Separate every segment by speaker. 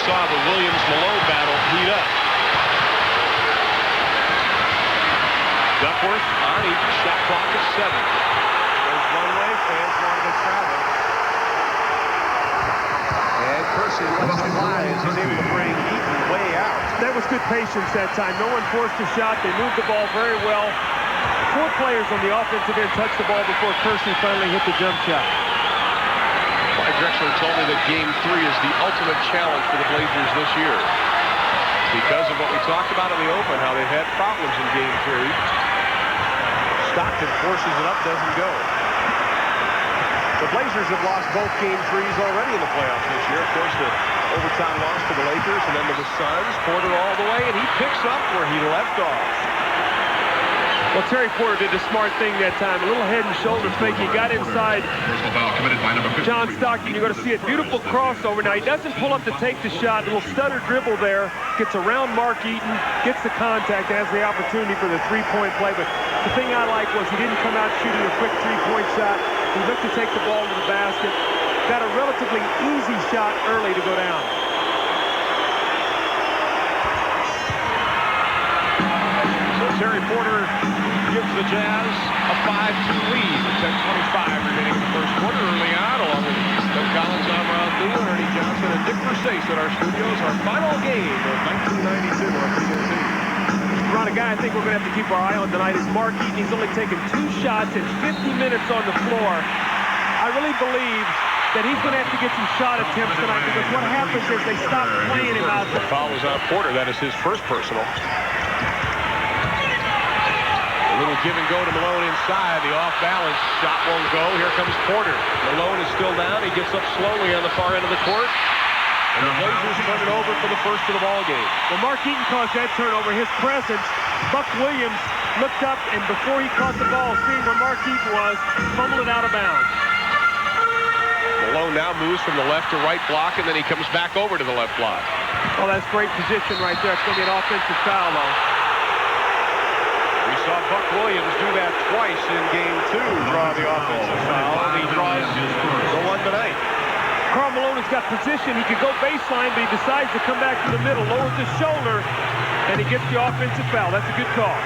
Speaker 1: saw the Williams-Malone battle heat up. Duckworth on Eaton. Shot clock at 7.
Speaker 2: Goes one way. Fans wanted to travel. And Kersey lets it fly as he's able to bring Eaton way out.
Speaker 3: That was good patience that time. No one forced a shot. They moved the ball very well. 4 players on the offensive end touched the ball before Kersey finally hit the jump shot.
Speaker 1: Clyde Drexler told me that Game 3 is the ultimate challenge for the Blazers this year. Because of what we talked about in the open, how they've had problems in Game 3.
Speaker 2: Stockton forces it up, doesn't go. The Blazers have lost both Game 3s already in the playoffs this year. Of course, the overtime loss to the Lakers and then to the Suns. Porter all the way, and he picks up where he left off.
Speaker 3: Well, Terry Porter did the smart thing that time. A little head and shoulder fake. He got inside John Stockton. You're going to see a beautiful crossover. Now, he doesn't pull up to take the shot. A little stutter dribble there. Gets around Mark Eaton. Gets the contact. Has the opportunity for the three-point play. But the thing I like was he didn't come out shooting a quick three-point shot. He looked to take the ball to the basket. Got a relatively easy shot early to go down.
Speaker 1: So Terry Porter gives the Jazz a 5-2 lead. 10:25 remaining in the first quarter. Early on, along with Doug Collins, I'm Ron Thune, Ernie Johnson, and Dick Versace at our studios. Our final game of 1992 on TNT.
Speaker 3: Ron, a guy I think we're going to have to keep our eye on tonight is Mark Eaton. He's only taken 2 shots in 50 minutes on the floor. I really believe that he's going to have to get some shot attempts tonight because what happens is they stop playing him out there.
Speaker 1: The foul was on Porter. That is his first personal. A little give and go to Malone inside. The off-balance shot won't go. Here comes Porter. Malone is still down. He gets up slowly on the far end of the court. And the Blazers turn it over for the first of the ball game.
Speaker 3: Well, Mark Eaton caused that turnover. His presence, Buck Williams looked up, and before he caught the ball, seeing where Mark Eaton was, fumbled it out of bounds.
Speaker 1: Malone now moves from the left to right block, and then he comes back over to the left block.
Speaker 3: Oh, that's great position right there. It's going to be an offensive foul, though.
Speaker 1: We saw Buck Williams do that twice in Game 2, draw the offensive foul, and he draws the one tonight.
Speaker 3: Karl Malone has got position. He could go baseline, but he decides to come back to the middle, lowers his shoulder, and he gets the offensive foul. That's a good call.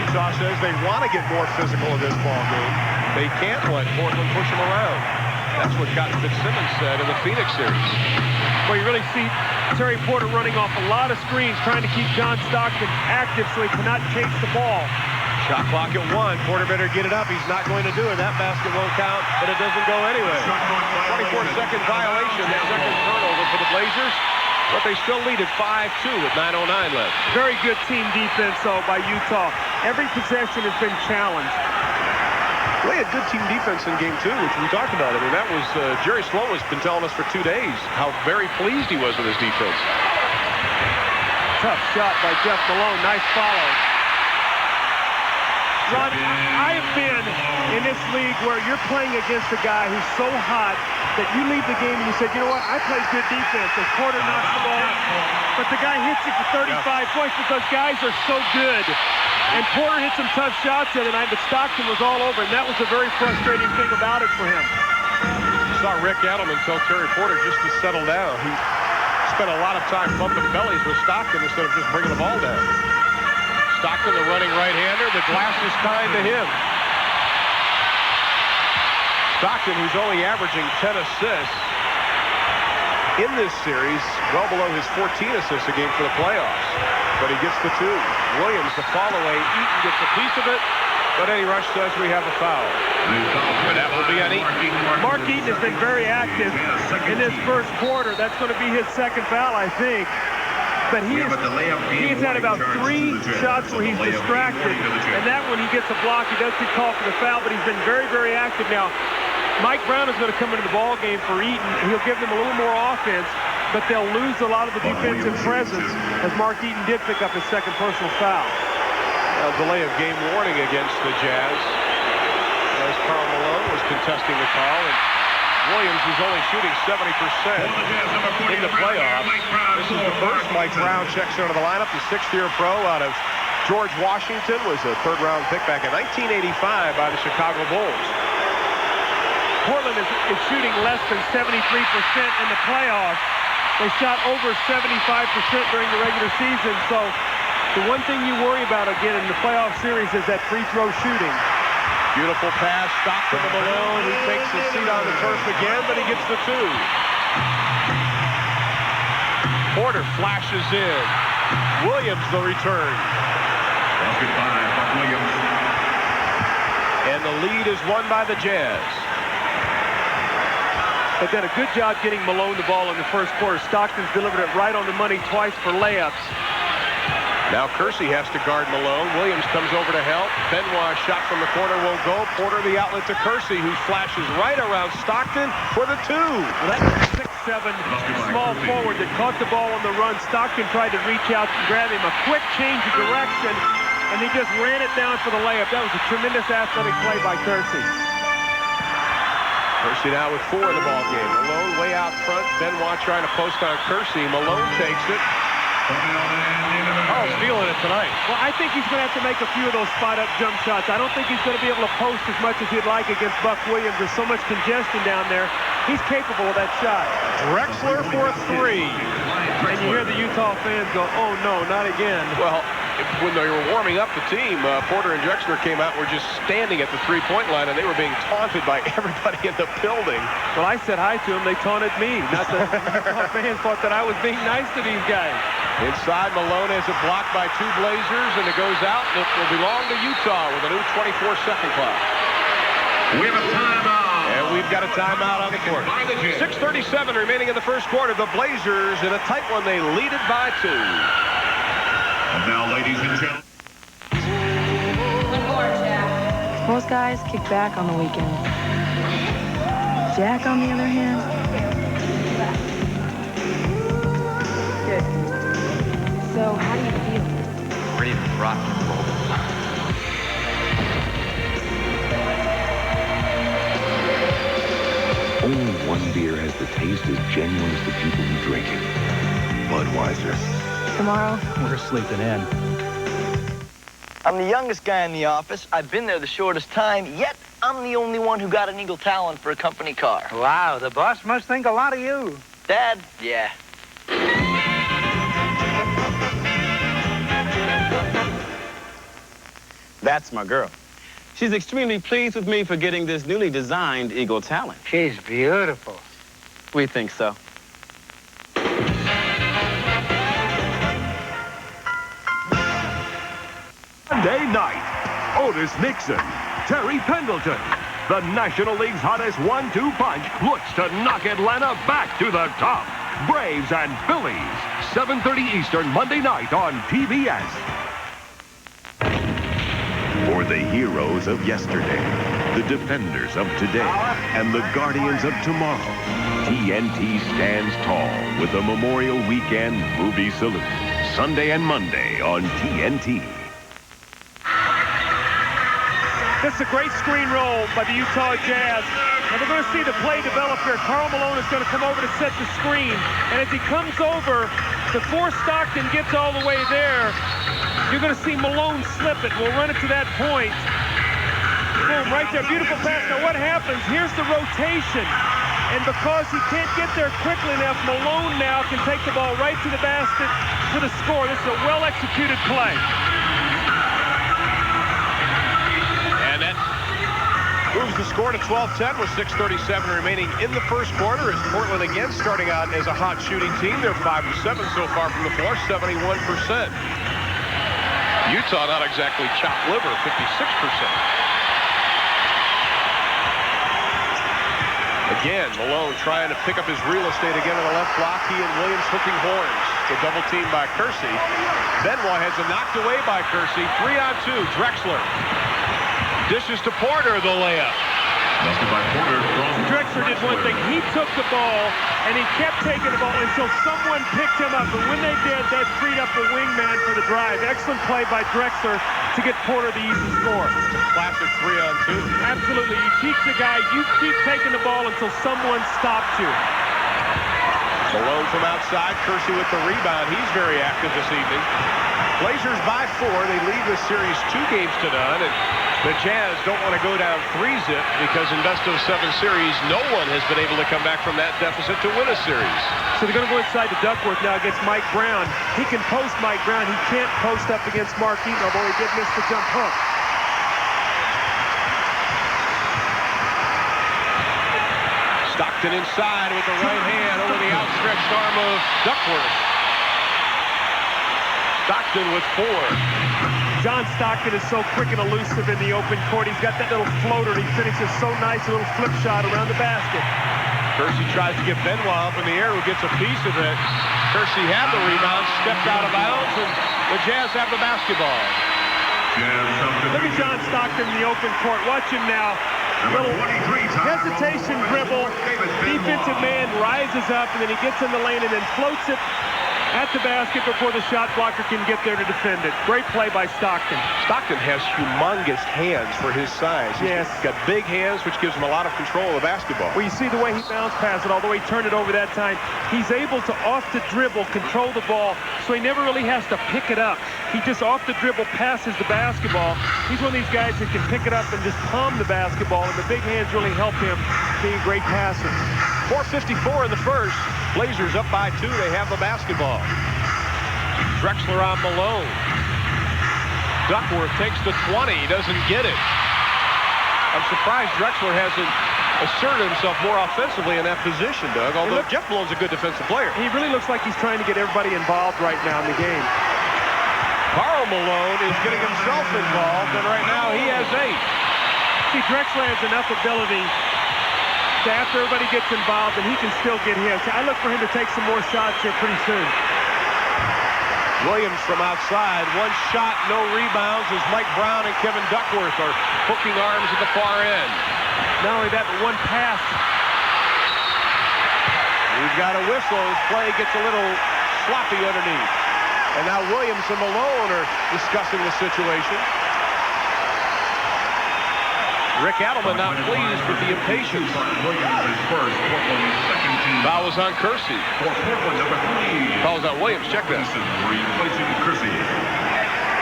Speaker 2: Utah says they want to get more physical in this ball game.
Speaker 1: They can't let Portland push them around. That's what Cotton Fitzsimmons said in the Phoenix series.
Speaker 3: Well, you really see Terry Porter running off a lot of screens, trying to keep John Stockton active so he cannot chase the ball.
Speaker 2: Shot clock at 1. Porter better get it up. He's not going to do it. That basket won't count, but it doesn't go anyway.
Speaker 1: 24-second violation, the second turnover for the Blazers. But they still lead at 5-2 with 9:09 left.
Speaker 3: Very good team defense, though, by Utah. Every possession has been challenged.
Speaker 1: They had good team defense in Game 2, which we talked about. I mean, that was Jerry Sloan has been telling us for 2 days how very pleased he was with his defense.
Speaker 3: Tough shot by Jeff Malone. Nice follow. Ron, I have been in this league where you're playing against a guy who's so hot that you leave the game and you said, you know what, I played good defense. As Porter knocks the ball, but the guy hits it for 35 points because guys are so good. And Porter hit some tough shots the other night, but Stockton was all over, and that was a very frustrating thing about it for him.
Speaker 1: You saw Rick Adelman tell Terry Porter just to settle down. He spent a lot of time bumping bellies with Stockton instead of just bringing the ball down. Stockton, the running right-hander, the glass is kind to him. Stockton, who's only averaging 10 assists in this series, well below his 14 assists a game for the playoffs. But he gets the 2. Williams, the follow-away. Eaton gets a piece of it, but Eddie Rush says we have a foul. And that will be on Eaton.
Speaker 3: Mark Eaton has been very active in this first quarter. That's going to be his second foul, I think. But he's had about 3 shots where he's distracted, and that one he gets a block. He does get called for the foul, but he's been very, very active. Now, Mike Brown is going to come into the ball game for Eaton. He'll give them a little more offense, but they'll lose a lot of the defensive presence as Mark Eaton did pick up his second personal foul.
Speaker 1: A delay of game warning against the Jazz as Karl Malone was contesting the call, and Williams is only shooting 70% in the playoffs. This is the first Mike Brown checks into the lineup. The 6th-year pro out of George Washington was a 3rd-round pick back in 1985 by the Chicago Bulls.
Speaker 3: Portland Maryland is shooting less than 73% in the playoffs. They shot over 75% during the regular season. So the one thing you worry about, again, in the playoff series is that free throw shooting.
Speaker 2: Beautiful pass, Stockton to Malone. He takes his seat on the turf again, but he gets the two. Porter flashes in. Williams the return.
Speaker 4: Williams.
Speaker 2: And the lead is won by the Jazz.
Speaker 3: They've done a good job getting Malone the ball in the first quarter. Stockton's delivered it right on the money twice for layups.
Speaker 2: Now Kersey has to guard Malone. Williams comes over to help. Benoit shot from the corner won't go. Porter the outlet to Kersey, who flashes right around Stockton for the two.
Speaker 3: Well, that's a 6'7" small forward that caught the ball on the run. Stockton tried to reach out and grab him. A quick change of direction, and he just ran it down for the layup. That was a tremendous athletic play by Kersey.
Speaker 2: Kersey now with 4 in the ball game. Malone way out front. Benoit trying to post on Kersey. Malone takes it.
Speaker 1: Carl's feeling it tonight.
Speaker 3: Well, I think he's going to have to make a few of those spot-up jump shots. I don't think he's going to be able to post as much as he'd like against Buck Williams. There's so much congestion down there. He's capable of that shot.
Speaker 2: Drexler for 3.
Speaker 3: And you hear the Utah fans go, oh, no, not again.
Speaker 2: Well, when they were warming up the team, Porter and Drexler came out, were just standing at the three-point line, and they were being taunted by everybody in the building.
Speaker 3: Well, I said hi to them. They taunted me. Not the Utah fans thought that I was being nice to these guys.
Speaker 2: Inside, Malone has it blocked by 2 Blazers, and it goes out, and it will belong to Utah with a new 24-second clock.
Speaker 4: We have a timeout.
Speaker 2: And we've got a timeout on the court. 6:37 remaining in the first quarter. The Blazers, in a tight one, they lead it by 2.
Speaker 4: And now, ladies and gentlemen.
Speaker 5: Most guys kick back on the weekend. Jack, on the other hand, good. So, how do you feel?
Speaker 6: Ready to rock and roll.
Speaker 7: Only one beer has the taste as genuine as the people who drink it. Budweiser.
Speaker 5: Tomorrow,
Speaker 8: we're sleeping in.
Speaker 9: I'm the youngest guy in the office. I've been there the shortest time, yet I'm the only one who got an Eagle Talon for a company car.
Speaker 8: Wow, the boss must think a lot of you.
Speaker 9: Dad? Yeah.
Speaker 10: That's my girl. She's extremely pleased with me for getting this newly designed Eagle Talon.
Speaker 8: She's beautiful.
Speaker 10: We think so.
Speaker 11: Monday night, Otis Nixon, Terry Pendleton. The National League's hottest 1-2 punch looks to knock Atlanta back to the top. Braves and Phillies, 7:30 Eastern, Monday night on TBS.
Speaker 7: For the heroes of yesterday, the defenders of today, and the guardians of tomorrow, TNT stands tall with the Memorial Weekend Movie Salute. Sunday and Monday on TNT.
Speaker 3: This is a great screen roll by the Utah Jazz. And we're going to see the play develop here. Karl Malone is going to come over to set the screen. And as he comes over, before Stockton gets all the way there, you're going to see Malone slip it. We'll run it to that point. Boom, right there. Beautiful pass. Now what happens? Here's the rotation. And because he can't get there quickly enough, Malone now can take the ball right to the basket for the score. This is a well-executed play.
Speaker 2: And that moves the score to 12-10 with 6:37 remaining in the first quarter as Portland again starting out as a hot shooting team. They're 5-7 so far from the floor, 71%. Utah not exactly chopped liver, 56%. Again, Malone trying to pick up his real estate again on the left block. He and Williams hooking horns. The double team by Kersey. Benoit has it knocked away by Kersey. 3-on-2, Drexler. Dishes to Porter, the layup.
Speaker 3: Drexler did one thing. He took the ball, and he kept taking the ball until someone picked him up. And when they did, that freed up the wingman for the drive. Excellent play by Drexler to get Porter the easy score.
Speaker 2: Classic 3-on-2.
Speaker 3: Absolutely. You teach the guy, you keep taking the ball until someone stops you.
Speaker 2: Malone from outside. Kersey with the rebound. He's very active this evening. Blazers by 4. They lead this series 2-0. And The Jazz don't want to go down 3-zip because in best-of-7 series, no one has been able to come back from that deficit to win a series.
Speaker 3: So they're going to go inside to Duckworth now against Mike Brown. He can post Mike Brown. He can't post up against Mark Eaton, although he did miss the jump hook.
Speaker 2: Stockton inside with the right hand over the outstretched arm of Duckworth. Stockton with 4.
Speaker 3: John Stockton is so quick and elusive in the open court. He's got that little floater. He finishes so nice, a little flip shot around the basket.
Speaker 2: Kersey tries to get Benoit up in the air, who gets a piece of it. Kersey had the rebound, stepped out of bounds, and the Jazz have the basketball.
Speaker 3: Look at John Stockton in the open court. Watch him now. Little hesitation dribble. Defensive man rises up, and then he gets in the lane and then floats it at the basket before the shot blocker can get there to defend it. Great play by Stockton.
Speaker 2: Stockton has humongous hands for his size. He's got big hands, which gives him a lot of control of the basketball.
Speaker 3: Well, you see the way he bounce passed it, although he turned it over that time. He's able to, off the dribble, control the ball, so he never really has to pick it up. He just off the dribble passes the basketball. He's one of these guys that can pick it up and just palm the basketball, and the big hands really help him be a great passer.
Speaker 2: 4:54 in the first. Blazers up by 2. They have the basketball. Drexler on Malone. Duckworth takes the 20. He doesn't get it. I'm surprised Drexler hasn't asserted himself more offensively in that position, Doug, although Jeff Malone's a good defensive player.
Speaker 3: He really looks like he's trying to get everybody involved right now in the game.
Speaker 2: Karl Malone is getting himself involved, and right now he has 8.
Speaker 3: See, Drexler has enough ability to, after everybody gets involved, and he can still get his. I look for him to take some more shots here pretty soon.
Speaker 2: Williams from outside. 1 shot, no rebounds as Mike Brown and Kevin Duckworth are hooking arms at the far end.
Speaker 3: Not only that, but 1 pass.
Speaker 2: We've got a whistle. His play gets a little sloppy underneath. And now Williams and Malone are discussing the situation. Rick Adelman not pleased with the impatience. Foul was on Kersey. Foul was on Williams. Check that.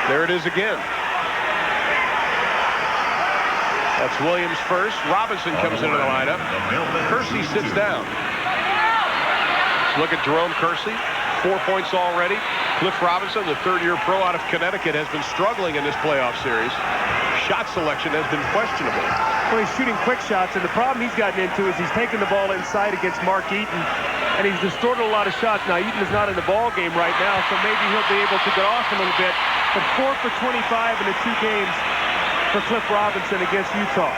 Speaker 2: There it is again. That's Williams first. Robinson comes into the lineup. Kersey sits down. Let's look at Jerome Kersey. 4 points already. Cliff Robinson, the third-year pro out of Connecticut, has been struggling in this playoff series. Shot selection has been questionable.
Speaker 3: Well, he's shooting quick shots, and the problem he's gotten into is he's taking the ball inside against Mark Eaton, and he's distorted a lot of shots. Now, Eaton is not in the ball game right now, so maybe he'll be able to get off a little bit. But 4 for 25 in the 2 games for Cliff Robinson against Utah.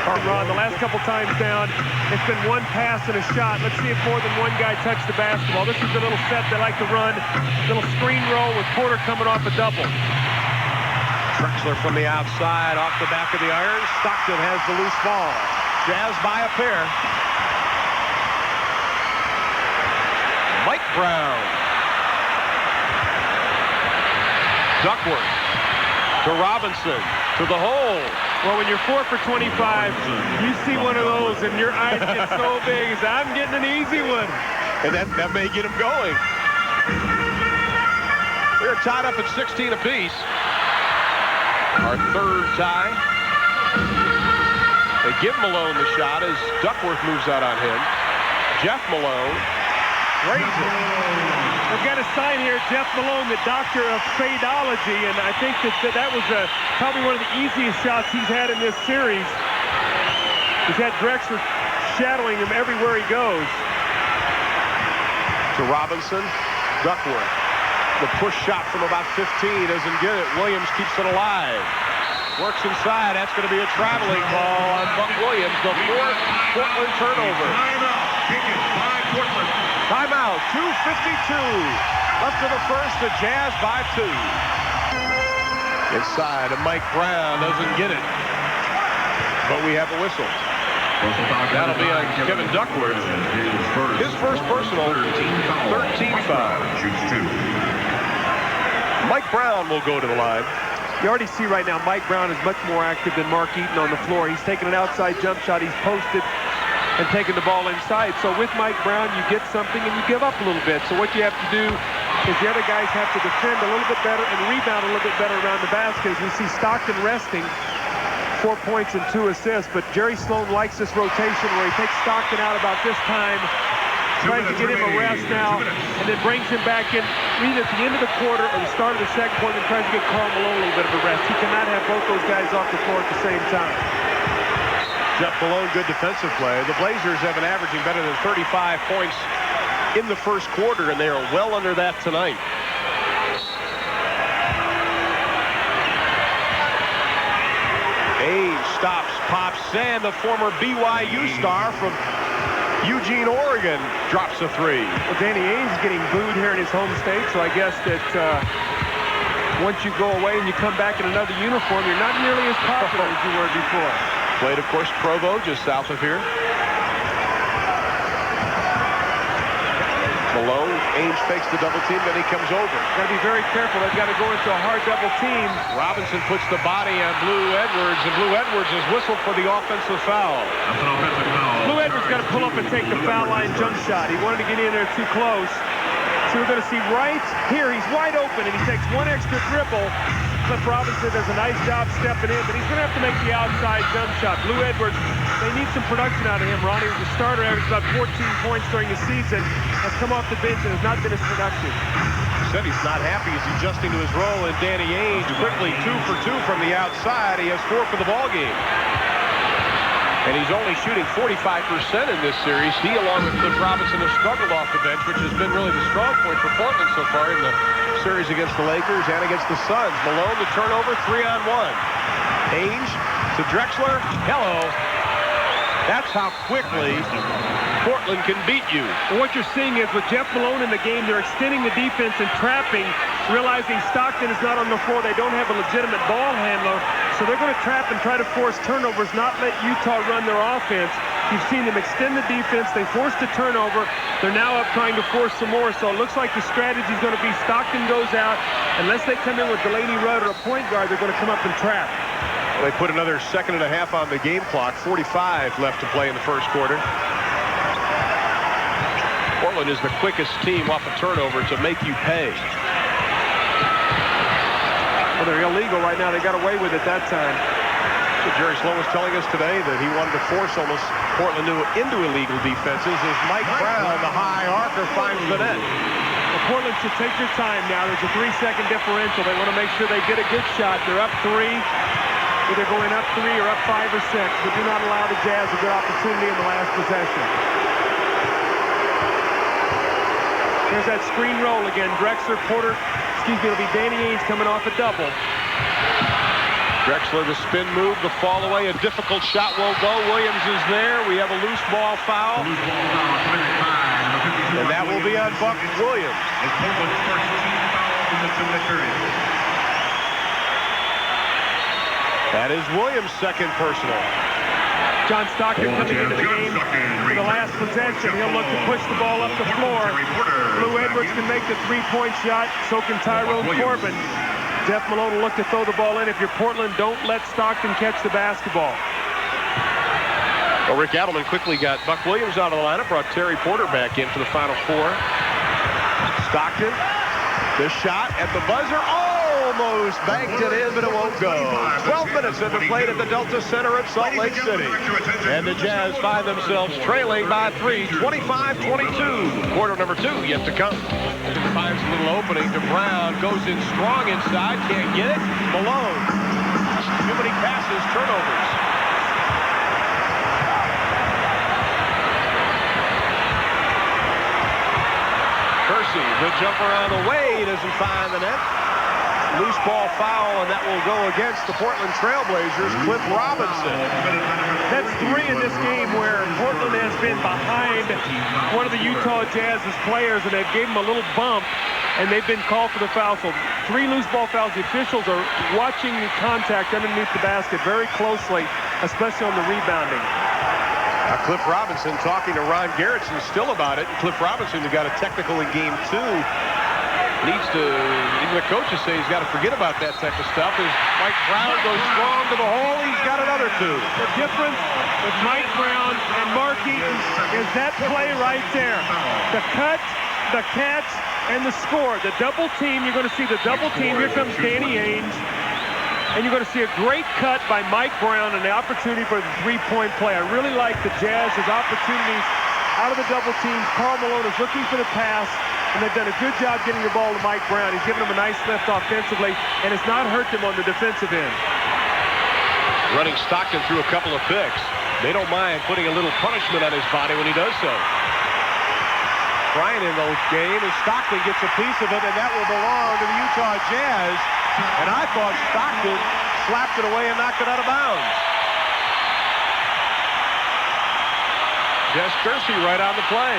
Speaker 3: Ron, the last couple times down, it's been 1 pass and a shot. Let's see if more than 1 guy touched the basketball. This is the little set they like to run. Little screen roll with Porter coming off a double.
Speaker 2: Drexler from the outside, off the back of the iron. Stockton has the loose ball. Jazz by a pair. Mike Brown. Duckworth to Robinson to the hole.
Speaker 3: Well, when you're 4 for 25, you see one of those and your eyes get so big. I'm getting an easy one.
Speaker 2: And that may get him going. We're tied up at 16 apiece. Our third tie. They give Malone the shot as Duckworth moves out on him. Jeff Malone raises it.
Speaker 3: We've got a sign here, Jeff Malone, the doctor of fadeology, and I think that was probably one of the easiest shots he's had in this series. He's had Drexler shadowing him everywhere he goes.
Speaker 2: To Robinson, Duckworth. The push shot from about 15 doesn't get it. Williams keeps it alive. Works inside. That's going to be a traveling ball on Buck Williams. The 4th Portland turnover. Timeout. 2:52 left of the first. The Jazz by 2. Inside, and Mike Brown doesn't get it. But we have a whistle. That'll be on Kevin Duckworth. His first personal, 13 foul. Mike Brown will go to the line.
Speaker 3: You already see right now Mike Brown is much more active than Mark Eaton on the floor. He's taking an outside jump shot. He's posted and taking the ball inside. So with Mike Brown, you get something and you give up a little bit. So what you have to do is the other guys have to defend a little bit better and rebound a little bit better around the basket. As we see Stockton resting, 4 points and 2 assists. But Jerry Sloan likes this rotation where he takes Stockton out about this time, tries to get him a rest now, and then brings him back in either at the end of the quarter or the start of the second quarter and tries to get Karl Malone a little bit of a rest. He cannot have both those guys off the floor at the same time.
Speaker 2: Jeff Malone, good defensive play. The Blazers have been averaging better than 35 points in the first quarter, and they are well under that tonight. Hayes stops, pops, and the former BYU star from Eugene, Oregon, drops a three.
Speaker 3: Well, Danny Ainge is getting booed here in his home state, so I guess that once you go away and you come back in another uniform, you're not nearly as popular as you were before.
Speaker 2: Played, of course, Provo, just south of here. Malone, Ainge fakes the double team, then he comes over.
Speaker 3: Got to be very careful. They've got to go into a hard double team.
Speaker 2: Robinson puts the body on Blue Edwards, and Blue Edwards is whistled for the offensive foul.
Speaker 4: That's an offensive foul.
Speaker 3: Blue Edwards got to pull up and take the foul line jump shot. He wanted to get in there too close. So we're going to see right here, he's wide open, and he takes one extra dribble. Cliff Robinson does a nice job stepping in, but he's going to have to make the outside jump shot. Blue Edwards, they need some production out of him. Ronnie was a starter, averaged about 14 points during the season, has come off the bench and has not been as productive.
Speaker 2: Said he's not happy. He's adjusting to his role, and Danny Ainge quickly 2 for 2 from the outside. He has 4 for the ball game. And he's only shooting 45% in this series. He, along with Cliff Robinson, have struggled off the bench, which has been really the strong point for Portland so far in the series against the Lakers and against the Suns. Malone, the turnover, 3-on-1. Ainge to Drexler. Hello. That's how quickly Portland can beat you.
Speaker 3: And what you're seeing is with Jeff Malone in the game, they're extending the defense and trapping, realizing Stockton is not on the floor. They don't have a legitimate ball handler, so they're going to trap and try to force turnovers, not let Utah run their offense. You've seen them extend the defense. They forced a turnover. They're now up trying to force some more, so it looks like the strategy is going to be Stockton goes out. Unless they come in with Delaney Rudd or a point guard, they're going to come up and trap.
Speaker 2: They put another 1.5 seconds on the game clock. 45 left to play in the first quarter. Portland is the quickest team off a turnover to make you pay.
Speaker 3: Well, they're illegal right now. They got away with it that time.
Speaker 2: So Jerry Sloan was telling us today that he wanted to force almost Portland into illegal defenses as Mike Brown, the high archer, finds the net.
Speaker 3: Well, Portland should take their time now. There's a 3-second differential. They want to make sure they get a good shot. They're up 3. Either going up 3 or up 5 or 6, but do not allow the Jazz a good opportunity in the last possession. There's that screen roll again. Drexler, Porter, it'll be Danny Ainge coming off a double.
Speaker 2: Drexler, the spin move, the fall away, a difficult shot won't go. Williams is there. We have a loose ball foul. And that will be on Buck Williams.
Speaker 4: It's Portland's first team foul in the 2-minute period.
Speaker 2: That is Williams' second personal.
Speaker 3: John Stockton coming into the game for the last possession. He'll look to push the ball up the floor. Blue Edwards can make the 3-point shot. So can Tyrone Corbin. Jeff Malone will look to throw the ball in. If you're Portland, don't let Stockton catch the basketball.
Speaker 2: Well, Rick Adelman quickly got Buck Williams out of the lineup, brought Terry Porter back in for the final 4. Stockton, the shot at the buzzer. Almost banked it in, but it won't go. 12 minutes have been played at the Delta Center at Salt Lake City. And the Jazz find themselves trailing by 3, 25-22. Quarter number 2 yet to come. Finds a little opening to Brown. Goes in strong inside. Can't get it. Malone. Too many passes. Turnovers. Kersey, the jumper on the way, doesn't find the net. Loose ball foul, and that will go against the Portland Trailblazers, Cliff Robinson.
Speaker 3: That's 3 in this game where Portland has been behind one of the Utah Jazz's players, and they've gave him a little bump, and they've been called for the foul. So 3 loose ball fouls. The officials are watching the contact underneath the basket very closely, especially on the rebounding.
Speaker 2: Cliff Robinson talking to Ron Garretson still about it. And Cliff Robinson, who got a technical in game 2, needs to, even the coaches say he's got to forget about that type of stuff. As Mike Brown goes strong to the hole, he's got another 2.
Speaker 3: The difference with Mike Brown and Mark Eaton is that play right there. The cut, the catch, And the score, the double team, you're going to see the double team. Here comes Danny Ainge. And you're going to see a great cut by Mike Brown and the opportunity for the three-point play. I really like the Jazz's opportunities out of the double teams. Karl Malone is looking for the pass, and they've done a good job getting the ball to Mike Brown. He's given him a nice lift offensively, and it's not hurt them on the defensive end.
Speaker 2: Running Stockton through a couple of picks. They don't mind putting a little punishment on his body when he does so. Bryant in the game, and Stockton gets a piece of it, and that will belong to the Utah Jazz. And I thought Stockton slapped it away and knocked it out of bounds. Jess Kersey right on the play.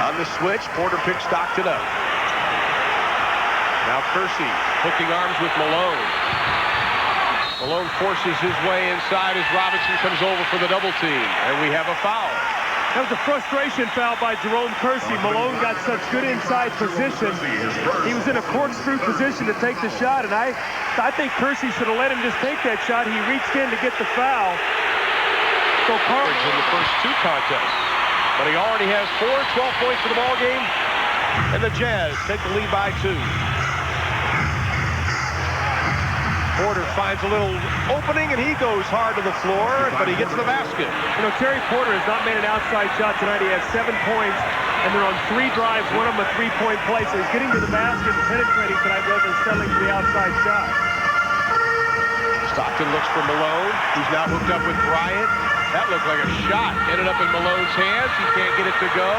Speaker 2: On the switch, Porter picks Stockton up. Now Kersey hooking arms with Malone. Malone forces his way inside as Robinson comes over for the double team. And we have a foul.
Speaker 3: That was a frustration foul by Jerome Kersey. Malone got such good inside position. He was in a corkscrew position to take the shot, and I think Kersey should have let him just take that shot. He reached in to get the foul. So Carl
Speaker 2: in the first two contests. But he already has 12 points for the ball game. And the Jazz take the lead by 2. Porter finds a little opening, and he goes hard to the floor, but he gets the basket.
Speaker 3: You know, Terry Porter has not made an outside shot tonight. He has 7 points, and they're on 3 drives, one of them a three-point play. So he's getting to the basket and penetrating tonight rather than settling for the outside shot.
Speaker 2: Stockton looks for Malone, who's now hooked up with Bryant. That looked like a shot. Ended up in Malone's hands. He can't get it to go.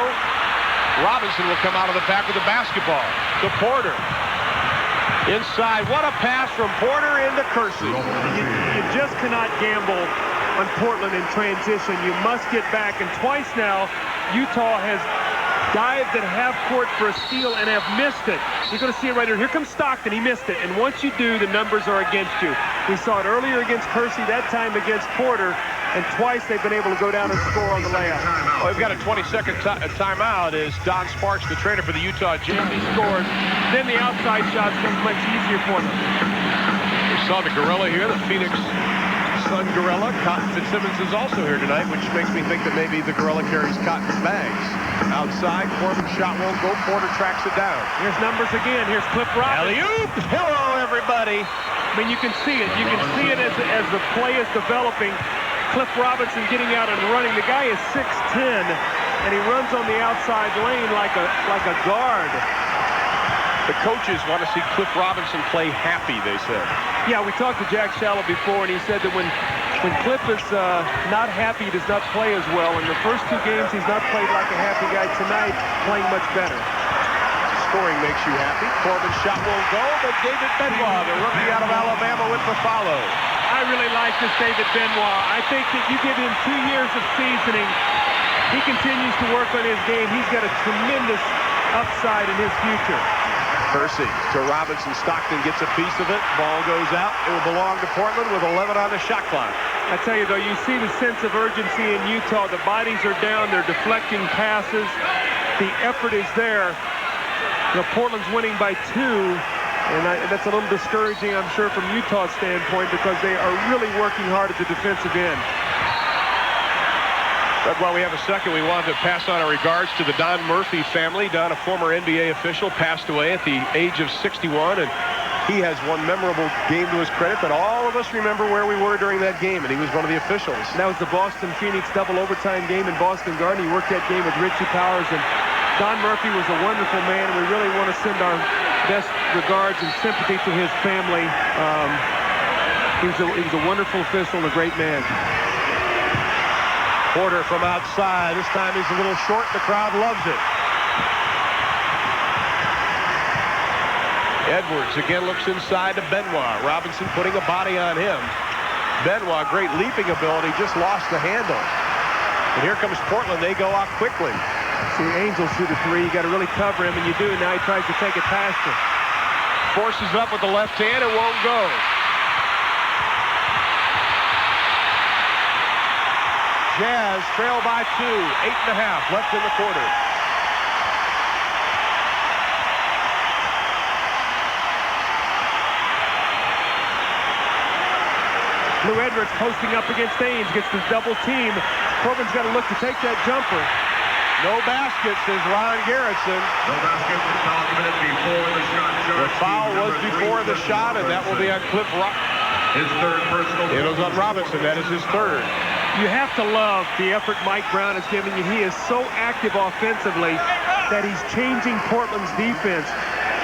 Speaker 2: Robinson will come out of the back with the basketball to Porter. Inside, what a pass from Porter into Kersey.
Speaker 3: You just cannot gamble on Portland in transition. You must get back, and twice now, Utah has dived at half court for a steal and have missed it. You're going to see it right here. Here comes Stockton. He missed it, and once you do, the numbers are against you. We saw it earlier against Kersey, that time against Porter, and twice they've been able to go down and score on the layup.
Speaker 2: Well, we've got a 20-second timeout as Don Sparks, the trainer for the Utah Jazz.
Speaker 3: He scores. Then the outside shots come much easier for them.
Speaker 2: We saw the gorilla here, the Phoenix Sun gorilla. Cotton Fitzsimmons is also here tonight, which makes me think that maybe the gorilla carries cotton bags. Outside, Corbin's shot won't go. Porter tracks it down.
Speaker 3: Here's numbers again. Here's Cliff Robinson.
Speaker 2: Alley-oop! Hello, everybody.
Speaker 3: I mean, you can see it. You can see it as the play is developing. Cliff Robinson getting out and running. The guy is 6'10", and he runs on the outside lane like a guard.
Speaker 2: The coaches want to see Cliff Robinson play happy, they said.
Speaker 3: Yeah, we talked to Jack Shallow before, and he said that when Cliff is not happy, he does not play as well. In the first 2 games, he's not played like a happy guy. Tonight, playing much better.
Speaker 2: Scoring makes you happy. Corbin's shot won't go, but David Benoit, the rookie out of Alabama, with the follow.
Speaker 3: I really like this David Benoit. I think that you give him 2 years of seasoning. He continues to work on his game. He's got a tremendous upside in his future.
Speaker 2: Kersey to Robinson. Stockton gets a piece of it. Ball goes out. It will belong to Portland with 11 on the shot clock.
Speaker 3: I tell you, though, you see the sense of urgency in Utah. The bodies are down. They're deflecting passes. The effort is there. You know, Portland's winning by 2. And that's a little discouraging, I'm sure, from Utah's standpoint, because they are really working hard at the defensive end.
Speaker 2: But while we have a second, we wanted to pass on our regards to the Don Murphy family. Don, a former NBA official, passed away at the age of 61, and he has one memorable game to his credit that all of us remember where we were during that game, and he was one of the officials.
Speaker 3: And that was the Boston-Phoenix double overtime game in Boston Garden. He worked that game with Richie Powers, and Don Murphy was a wonderful man, and we really want to send our best regards and sympathy to his family. He was a wonderful official and a great man.
Speaker 2: Porter from outside. This time he's a little short. The crowd loves it. Edwards again looks inside to Benoit. Robinson putting a body on him. Benoit, great leaping ability, just lost the handle. And here comes Portland. They go off quickly.
Speaker 3: See, Angel shoot a 3. You got to really cover him, and you do. Now he tries to take it past him.
Speaker 2: Forces up with the left hand. It won't go. Jazz trail by 2. 8.5 left in the quarter.
Speaker 3: Lou Edwards posting up against Ainge. Gets the double team. Corbin's got to look to take that jumper.
Speaker 2: No basket, says Ron Garretson.
Speaker 4: No basket. Foul committed before the shot.
Speaker 2: The foul was before the shot, and that will be on Cliff Rock.
Speaker 4: His third personal.
Speaker 2: It was on Robinson. That is his third.
Speaker 3: You have to love the effort Mike Brown is giving you. He is so active offensively that he's changing Portland's defense.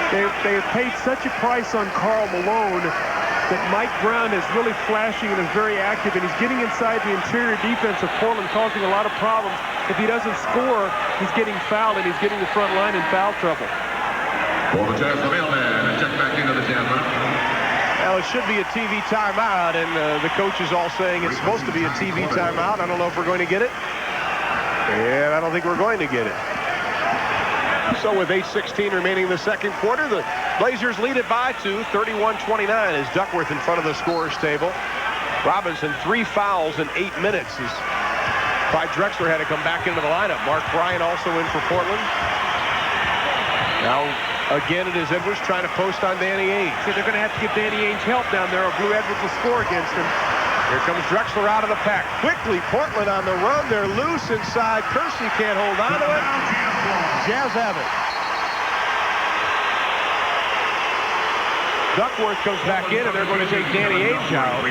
Speaker 3: They have paid such a price on Karl Malone that Mike Brown is really flashing and is very active, and he's getting inside the interior defense of Portland, causing a lot of problems. If he doesn't score, he's getting fouled, and he's getting the front line in foul trouble.
Speaker 4: For the Jazz, the mailman, and check back into the Jazz.
Speaker 2: Well, it should be a TV timeout, and the coach is all saying it's supposed to be a TV timeout. I don't know if we're going to get it. And I don't think we're going to get it. So with 8:16 remaining in the second quarter, the Blazers lead it by 2, 31-29 as Duckworth in front of the scorer's table. Robinson, 3 fouls in 8 minutes as Clyde Drexler had to come back into the lineup. Mark Bryant also in for Portland. Now, again, it is Edwards trying to post on Danny Ainge.
Speaker 3: So they're going to have to give Danny Ainge help down there, or Blue Edwards will score against him.
Speaker 2: Here comes Drexler out of the pack. Quickly, Portland on the run. They're loose inside. Kersey can't hold on to it. Jazz have it. Duckworth comes back in, and they're going to take Danny Ainge out.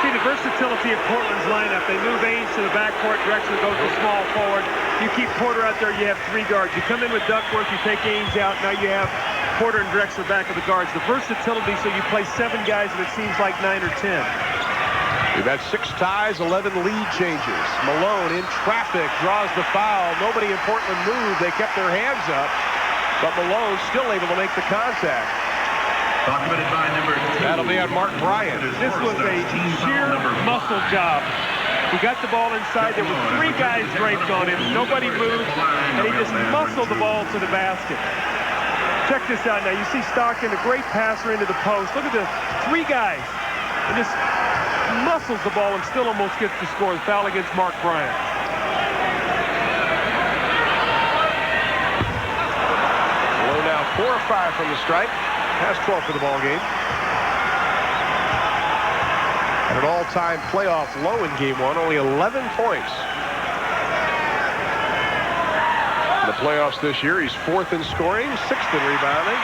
Speaker 3: See the versatility of Portland's lineup. They move Ainge to the backcourt. Drexler goes to small forward. You keep Porter out there, you have 3 guards. You come in with Duckworth, you take Ainge out. Now you have Porter and Drexler back at the guards. The versatility, so you play 7 guys, and it seems like 9 or 10.
Speaker 2: We've had 6 ties, 11 lead changes. Malone in traffic, draws the foul. Nobody in Portland moved. They kept their hands up, but Malone still able to make the contact.
Speaker 4: Documented by number 2.
Speaker 2: That'll be on Mark Bryant.
Speaker 3: This was a sheer muscle job. He got the ball inside. There were 3 guys draped on him. Nobody moved, and he just muscled the ball to the basket. Check this out now. You see Stockton, a great passer into the post. Look at the 3 guys. And just muscles the ball and still almost gets the score. The foul against Mark Bryant.
Speaker 2: Below now 4 or 5 from the stripe. Has 12 for the ball game. And an all-time playoff low in game 1, only 11 points. In the playoffs this year, he's 4th in scoring, 6th in rebounding.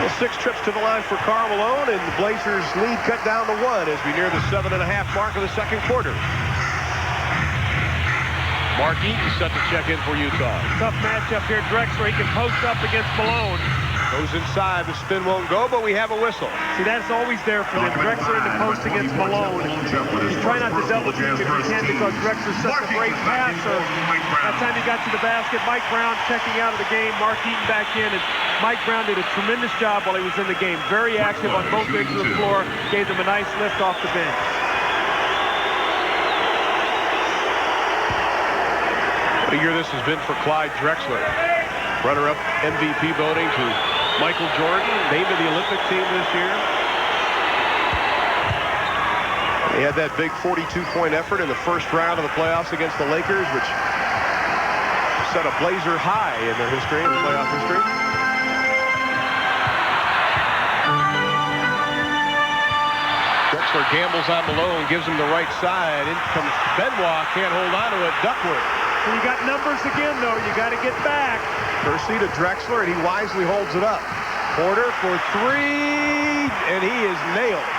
Speaker 2: Well, 6 trips to the line for Karl Malone, and the Blazers lead cut down to 1 as we near the 7.5 mark of the second quarter. Mark Eaton set to check in for Utah.
Speaker 3: Tough matchup here. Drexler, he can post up against Malone.
Speaker 2: Goes inside. The spin won't go, but we have a whistle.
Speaker 3: See, that's always there for them. Drexler in the post against Malone. You try not to double team if you can because Drexler's such a great passer. That time he got to the basket. Mike Brown checking out of the game. Mark Eaton back in. And Mike Brown did a tremendous job while he was in the game. Very active on both ends of the floor. Gave them a nice lift off the bench.
Speaker 2: What a year this has been for Clyde Drexler. Runner-up MVP voting to Michael Jordan, named to the Olympic team this year. He had that big 42-point effort in the first round of the playoffs against the Lakers, which set a Blazer high in their history, in the playoff history. Drexler gambles on Malone, gives him the right side. In comes Benoit, can't hold on to it. Duckworth.
Speaker 3: You got numbers again, though. You got to get back.
Speaker 2: Kersey to Drexler, and he wisely holds it up. Porter for 3, and he is nailed.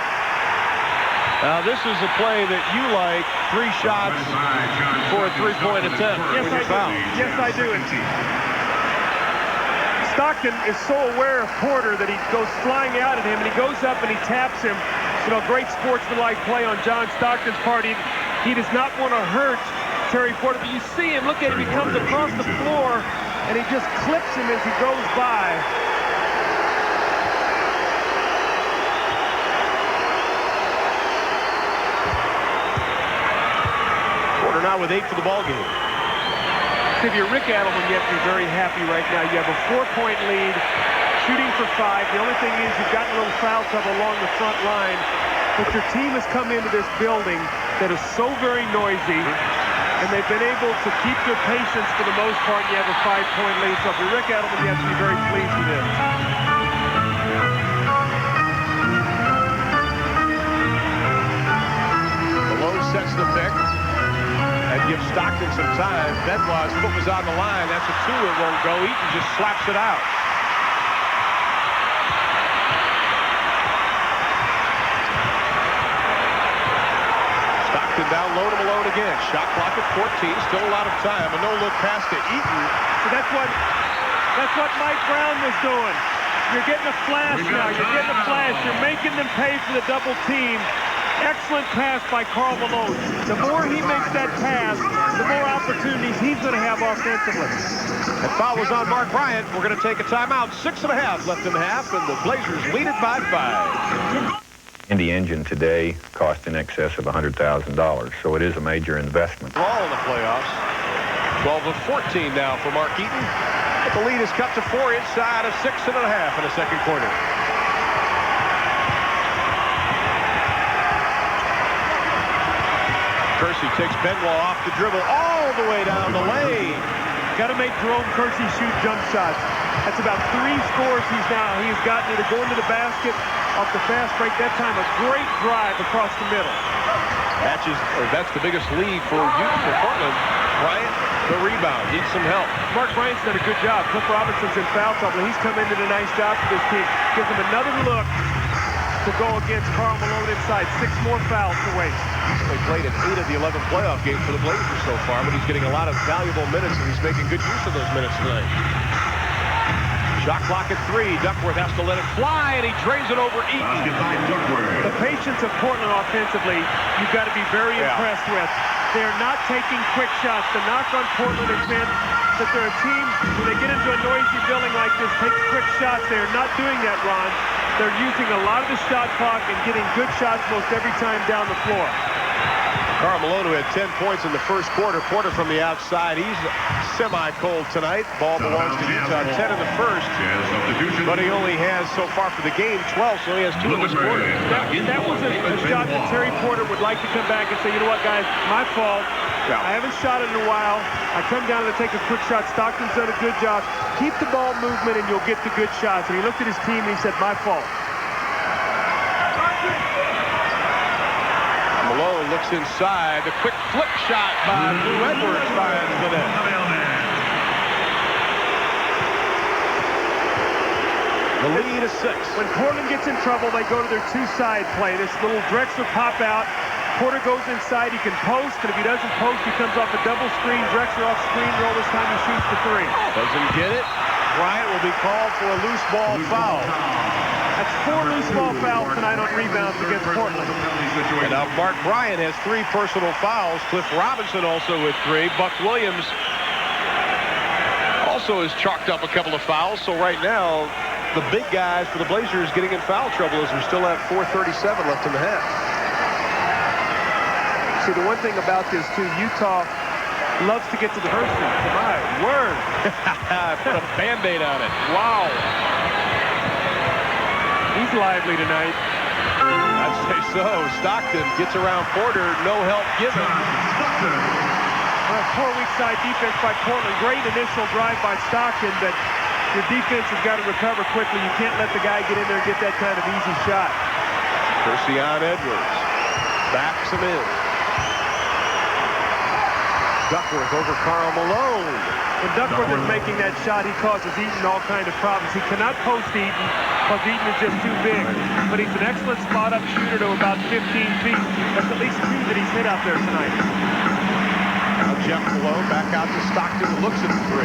Speaker 2: Now, this is a play that you like, 3 shots for a 3-point attempt.
Speaker 3: Yes, I do. Yes, I do. Stockton is so aware of Porter that he goes flying out at him, and he goes up and he taps him. You know, great sportsmanlike play on John Stockton's part. He does not want to hurt Terry Porter, but you see him, look at him, he comes across the floor, and he just clips him as he goes by.
Speaker 2: Porter now with 8 for the ball game.
Speaker 3: If you're Rick Adelman, you have to be very happy right now. You have a 4-point lead, shooting for 5. The only thing is you've gotten a little foul trouble along the front line, but your team has come into this building that is so very noisy, and they've been able to keep their patience for the most part. You have a 5-point lead. So if you're Rick Adelman, you have to be very pleased with this.
Speaker 2: Benoit's foot was on the line. That's a 2. It won't go. Eaton just slaps it out. Stockton down low to Malone again. Shot clock at 14. Still a lot of time. A no-look pass to Eaton.
Speaker 3: So that's what Mike Brown was doing. You're getting a flash now. You're getting a flash. You're making them pay for the double team. Excellent pass by Karl Malone. The more he makes that pass, the more opportunities he's going to have offensively.
Speaker 2: And foul was on Mark Bryant. We're going to take a timeout. 6.5 left in the half, and the Blazers lead it by 5.
Speaker 6: Indy engine today cost in excess of $100,000, so it is a major investment.
Speaker 2: All in the playoffs. 12 of 14 now for Mark Eaton. But the lead is cut to 4 inside of 6.5 in the second quarter. Kersey takes Benoit off the dribble all the way down the lane.
Speaker 3: Got to make Jerome Kersey shoot jump shots. That's about 3 scores he's gotten either going to the basket off the fast break. That time a great drive across the middle.
Speaker 2: That's the biggest lead for Portland. Bryant, the rebound, needs some help.
Speaker 3: Mark Bryant's done a good job. Cliff Robinson's in foul trouble. He's come in and did a nice job for this team. Gives him another look to go against Karl Malone inside. 6 more fouls to waste.
Speaker 2: He played in 8 of the 11 playoff games for the Blazers so far, but he's getting a lot of valuable minutes, and he's making good use of those minutes tonight. Shot clock at 3. Duckworth has to let it fly, and he drains it over Eaton.
Speaker 3: The patience of Portland offensively, you've got to be very impressed with. They're not taking quick shots. The knock on Portland has been that they're a team, when they get into a noisy building like this, take quick shots. They're not doing that, Ron. They're using a lot of the shot clock and getting good shots most every time down the floor.
Speaker 2: Karl Malone, who had 10 points in the first quarter. Porter from the outside. He's semi-cold tonight. Ball belongs to Utah. 10 in the first. But he only has, so far for the game, 12, so he has 2 in this quarter.
Speaker 3: That was a shot that Terry Porter would like to come back and say, you know what, guys, my fault. I haven't shot it in a while. I come down to take a quick shot. Stockton's done a good job. Keep the ball movement and you'll get the good shots. And he looked at his team and he said, my fault.
Speaker 2: Malone looks inside. The quick flip shot by Lou Edwards finds the net. The lead is 6.
Speaker 3: When Portland gets in trouble, they go to their 2-side play. This little Drexler pop out. Porter goes inside. He can post, and if he doesn't post, he comes off a double screen. Drexler off screen roll. This time he shoots the 3.
Speaker 2: Doesn't get it. Bryant will be called for a loose ball foul.
Speaker 3: That's 4 loose ball fouls tonight on rebounds against Portland.
Speaker 2: And now Mark Bryant has 3 personal fouls. Cliff Robinson also with 3. Buck Williams also has chalked up a couple of fouls. So right now, the big guys for the Blazers getting in foul trouble as we still have 4:37 left in the half.
Speaker 3: See, the one thing about this, too, Utah loves to get to the first one. My word.
Speaker 2: Put a Band-Aid on it.
Speaker 3: Wow. He's lively tonight.
Speaker 2: I'd say so. Stockton gets around Porter. No help given.
Speaker 3: Well, poor weak side defense by Portland. Great initial drive by Stockton, but your defense has got to recover quickly. You can't let the guy get in there and get that kind of easy shot.
Speaker 2: Kersey on Edwards. Backs him in. Duckworth over Karl Malone.
Speaker 3: When Duckworth is making that shot, he causes Eaton all kinds of problems. He cannot post Eaton because Eaton is just too big. But he's an excellent spot-up shooter to about 15 feet. That's at least 2 that he's hit out there tonight.
Speaker 2: Now Jeff Malone back out to Stockton, who looks at the 3.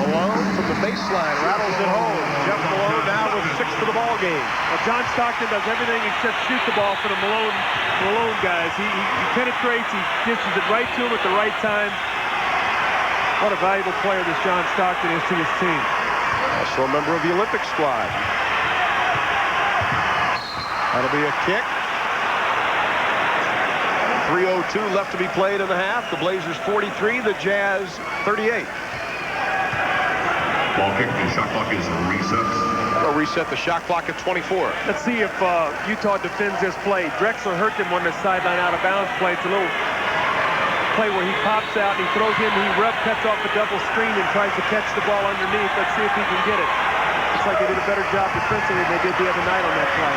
Speaker 2: Malone from the baseline rattles it home. Jeff Malone now with 6 for the ball game.
Speaker 3: Well, John Stockton does everything except shoot the ball for the Malone guys. He penetrates, he dishes it right to him at the right time. What a valuable player this John Stockton is to his team.
Speaker 2: Also a member of the Olympic squad. That'll be a kick. 3:02 left to be played in the half. The Blazers 43, the Jazz 38.
Speaker 4: Ball kick, the shot clock is reset.
Speaker 2: That'll reset the shot clock at 24.
Speaker 3: Let's see if Utah defends this play. Drexler hurt him on the sideline out of bounds play. It's a little play where he pops out and he throws in, he cuts off the double screen and tries to catch the ball underneath. Let's see if he can get it. Looks like they did a better job defensively than they did the other night on that play.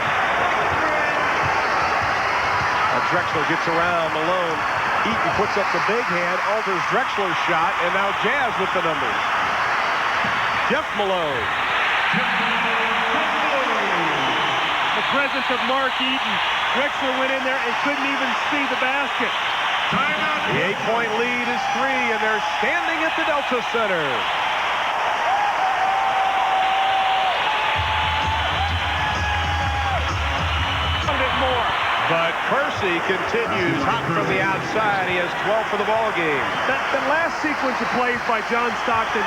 Speaker 2: Drexler gets around Malone. Eaton puts up the big hand, alters Drexler's shot, and now Jazz with the numbers. Jeff Malone.
Speaker 3: The presence of Mark Eaton. Drexler went in there and couldn't even see the basket.
Speaker 2: The 8-point lead is 3, and they're standing at the Delta Center.
Speaker 3: More.
Speaker 2: But Kersey continues hot from the outside. He has 12 for the ball game.
Speaker 3: That last sequence of plays by John Stockton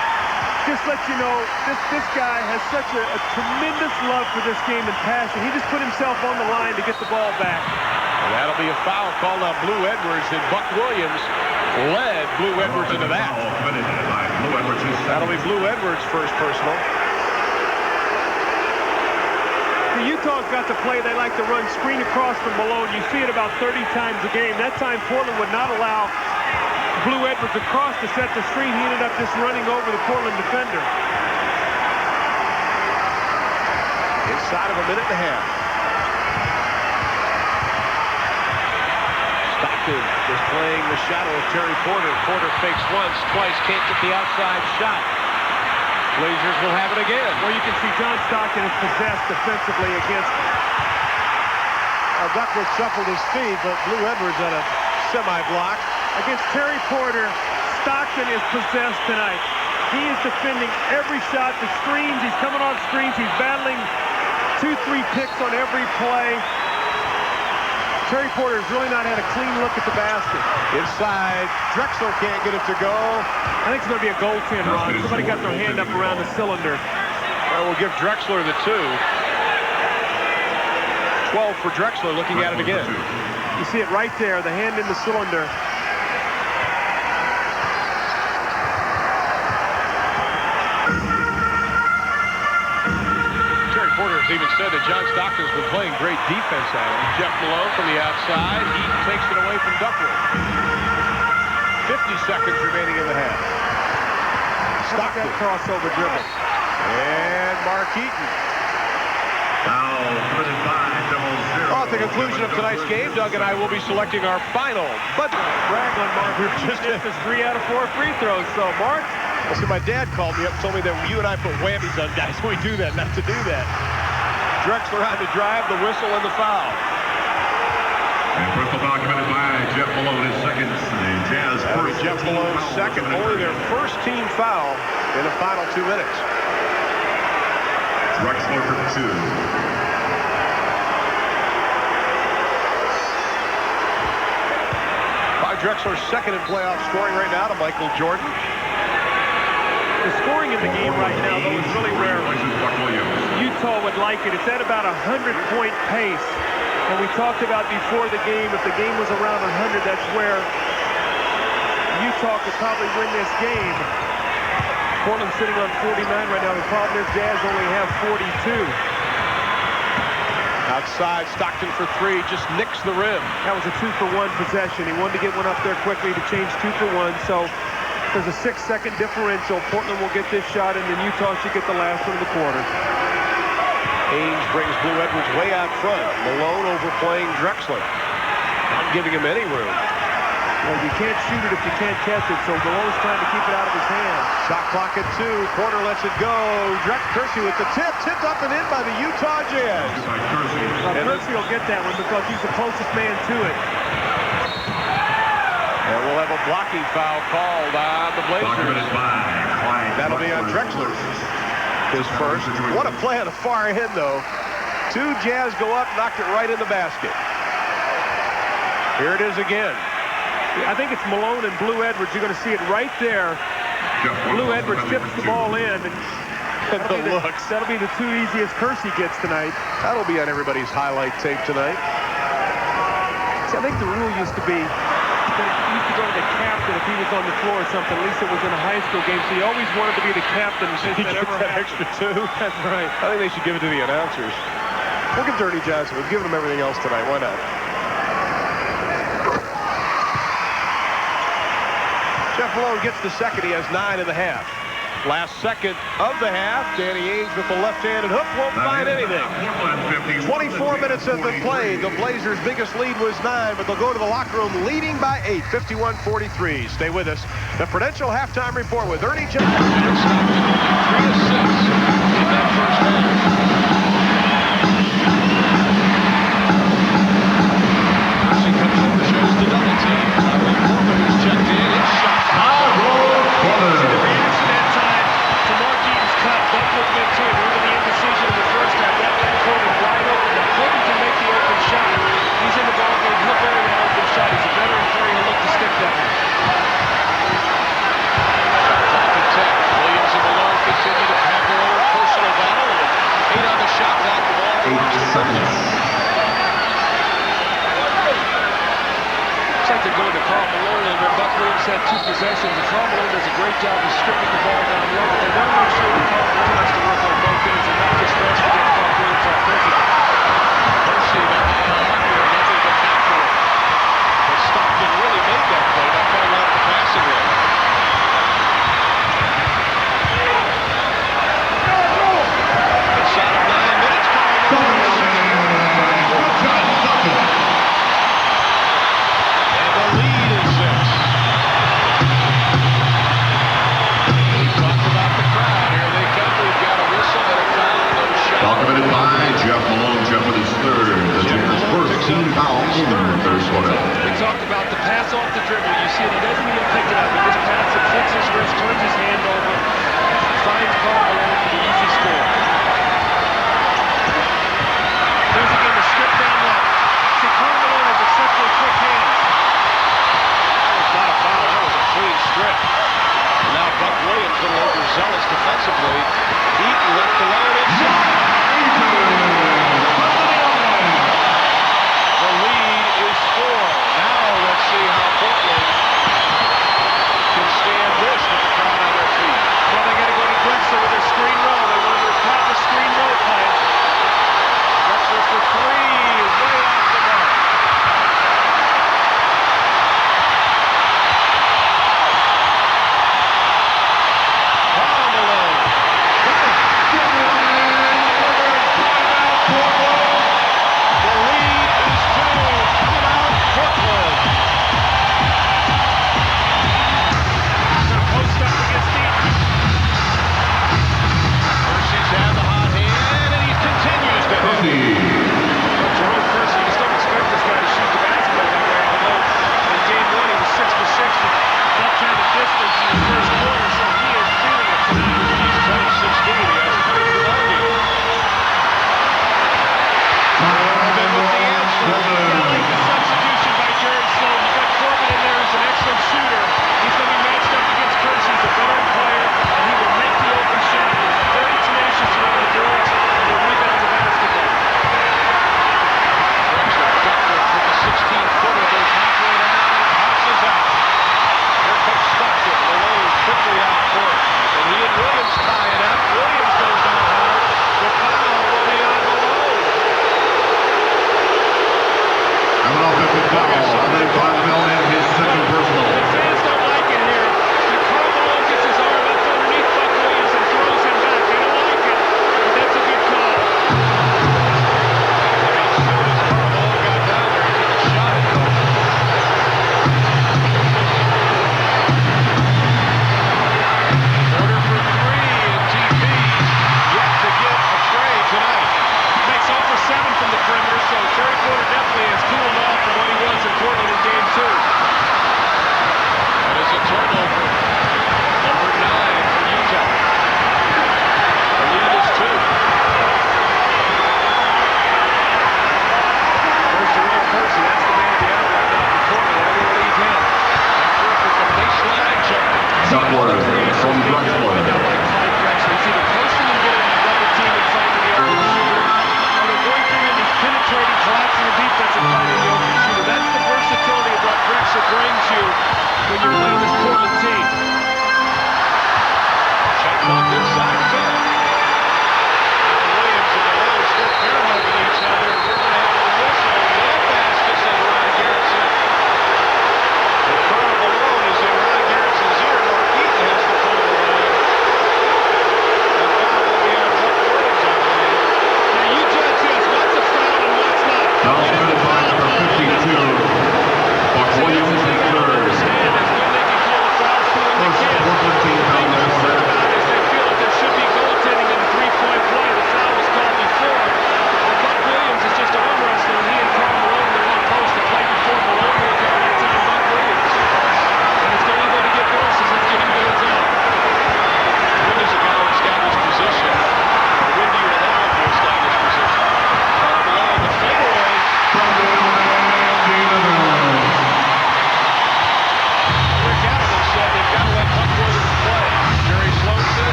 Speaker 3: just lets you know this guy has such a tremendous love for this game and passion. He just put himself on the line to get the ball back.
Speaker 2: And that'll be a foul called on Blue Edwards, and Buck Williams led Blue Edwards into that. That'll be Blue Edwards' first personal.
Speaker 3: Utah's got the play. They like to run screen across from Malone. You see it about 30 times a game. That time Portland would not allow Blue Edwards across to set the screen. He ended up just running over the Portland defender.
Speaker 2: Inside of a minute and a half. Stockton is playing the shadow of Terry Porter. Porter fakes once, twice, can't get the outside shot. Blazers will have it again.
Speaker 3: Well, you can see John Stockton is possessed defensively against
Speaker 2: Duckworth shuffled his feet, but Blue Edwards on a semi-block.
Speaker 3: Against Terry Porter, Stockton is possessed tonight. He is defending every shot, the screens. He's coming off screens. He's battling 2-3 picks on every play. Terry Porter has really not had a clean look at the basket.
Speaker 2: Inside, Drexler can't get it to go.
Speaker 3: I think it's going to be a goaltend, Ron. Somebody got their hand up around the cylinder.
Speaker 2: Well, we'll give Drexler the 2. 12 for Drexler, looking at it again.
Speaker 3: You see it right there, the hand in the cylinder.
Speaker 2: Porter has even said that John Stockton's been playing great defense at him. Jeff Malone from the outside. He takes it away from Duckworth. 50 seconds remaining in the half. Stockton.
Speaker 3: Crossover dribble.
Speaker 2: And Mark Eaton. At the conclusion of tonight's game, Doug and I will be selecting our final. But
Speaker 3: brag on Mark. He just missed 3 out of 4 free throws. So, Mark.
Speaker 2: So my dad called me up and told me that you and I put whammies on guys. We do that, not to do that. Drexler on the drive, the whistle, and the foul.
Speaker 4: And personal foul committed by Jeff Malone, his second. The Jazz first.
Speaker 2: Jeff Malone's second, only their first team foul in the final 2 minutes.
Speaker 4: Drexler for 2.
Speaker 2: Drexler's second in playoff scoring right now to Michael Jordan.
Speaker 3: The scoring in the game right now, though, is really where Utah would like it. It's at about a 100-point pace. And we talked about before the game, if the game was around 100, that's where Utah could probably win this game. Portland's sitting on 49 right now. The problem is Jazz only have 42.
Speaker 2: Outside, Stockton for 3, just nicks the rim.
Speaker 3: That was a 2-for-1 possession. He wanted to get one up there quickly to change 2-for-1. So there's a 6-second differential. Portland will get this shot, and then Utah should get the last one of the quarter.
Speaker 2: Ainge brings Blue Edwards way out front. Malone overplaying Drexler. Not giving him any room.
Speaker 3: Well, you can't shoot it if you can't catch it, so Malone's trying to keep it out of his hand.
Speaker 2: Shot clock at 2. Porter lets it go. Kersey with the tip. Tipped up and in by the Utah Jazz.
Speaker 3: Kersey will get that one because he's the closest man to it.
Speaker 2: And we'll have a blocking foul called on the Blazers. That'll be on Drexler. His first. What a play on the far end, though. 2 Jazz go up, knocked it right in the basket. Here it is again.
Speaker 3: I think it's Malone and Blue Edwards. You're going to see it right there. Blue Edwards tips the ball in.
Speaker 2: And the looks.
Speaker 3: That'll be the 2 easiest Kersey gets tonight.
Speaker 2: That'll be on everybody's highlight tape tonight.
Speaker 3: See, I think the rule used to be, you used to go to the captain if he was on the floor or something. At least it was in a high school game. So you always wanted to be the captain.
Speaker 2: He gets that extra 2.
Speaker 3: That's right.
Speaker 2: I think they should give it to the announcers. We'll give Dirty Johnson. We've given him everything else tonight. Why not? Jeff Malone gets the second. He has 9 in the half. Last second of the half, Danny Ainge with the left-handed hook won't find anything. 24 minutes have been played. The Blazers' biggest lead was 9, but they'll go to the locker room leading by 8, 51-43. Stay with us. The Prudential Halftime Report with Ernie Johnson. 3 assists in that first half. Mercy comes over, shows the double team. Tyrone Corbin is checked in. It's shot.
Speaker 3: See the reaction that time to Mark Eaton's cut. Buck looked into it. Remember the indecision in the first half. That left Corbin wide open. Now Corbin can make the open shot. He's in the ball game. He'll bury that open shot. He's a veteran player. He'll look to stick that one.
Speaker 2: Williams and Malone continue to have their own personal battle. 8 on the shot clock. The ball
Speaker 4: 8 seconds.
Speaker 3: Looks like they're going to Karl Malone, and Buck Williams had 2 possessions. And Karl Malone does a great job of stripping the ball down low, but they want to make sure that Karl Malone has to work on both ends and not just rest against Buck Williams offensively.
Speaker 2: Mercy back in the arm here, nothing but backward. But Stockton really made that play. That fell off the passing lane. Inside of 9 minutes, Karl Malone. And the lead is 6. We talked about the crowd. Here they come. We've got a whistle and a foul. No shot.
Speaker 4: Foul committed by Jeff Malone. Jeff with his third. The Jim's first team foul in the third quarter.
Speaker 3: We talked about the pass off the dribble. You see it, he doesn't even pick it up. He just passes it, flicks his wrist, turns his hand over, finds Karl Malone for the easy score. There's again the strip down left. See, Karl Malone has exceptionally quick hands.
Speaker 2: That was not a foul. That was a clean strip. And now Buck Williams a little overzealous defensively. Eaton left the lane inside. The lead is 4. Now let's see how Portland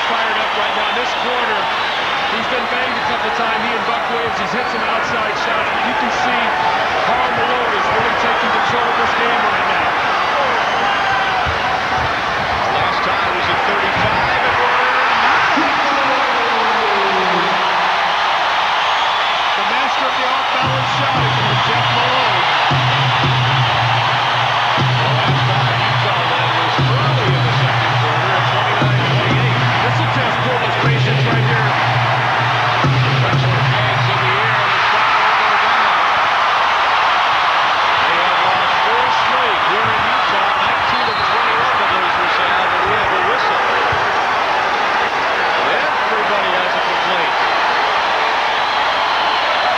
Speaker 3: fired up right now. In this corner, he's been banged a couple times. He and Buck Williams, he's hit some outside shots. But you can see Karl Malone is really taking control of this game right now.
Speaker 2: The last time was at 35, and we're
Speaker 3: the master of the off-balance shot is Jeff Malone.
Speaker 2: the last time Utah led was early in the second quarter at 29-28.
Speaker 3: This will test Portland's patience right here.
Speaker 2: Drexler hangs in the air, and the shot won't go down. They have lost 4 straight here in Utah. 19 of 21 the Blazers have, and we have a whistle. Everybody has a complaint.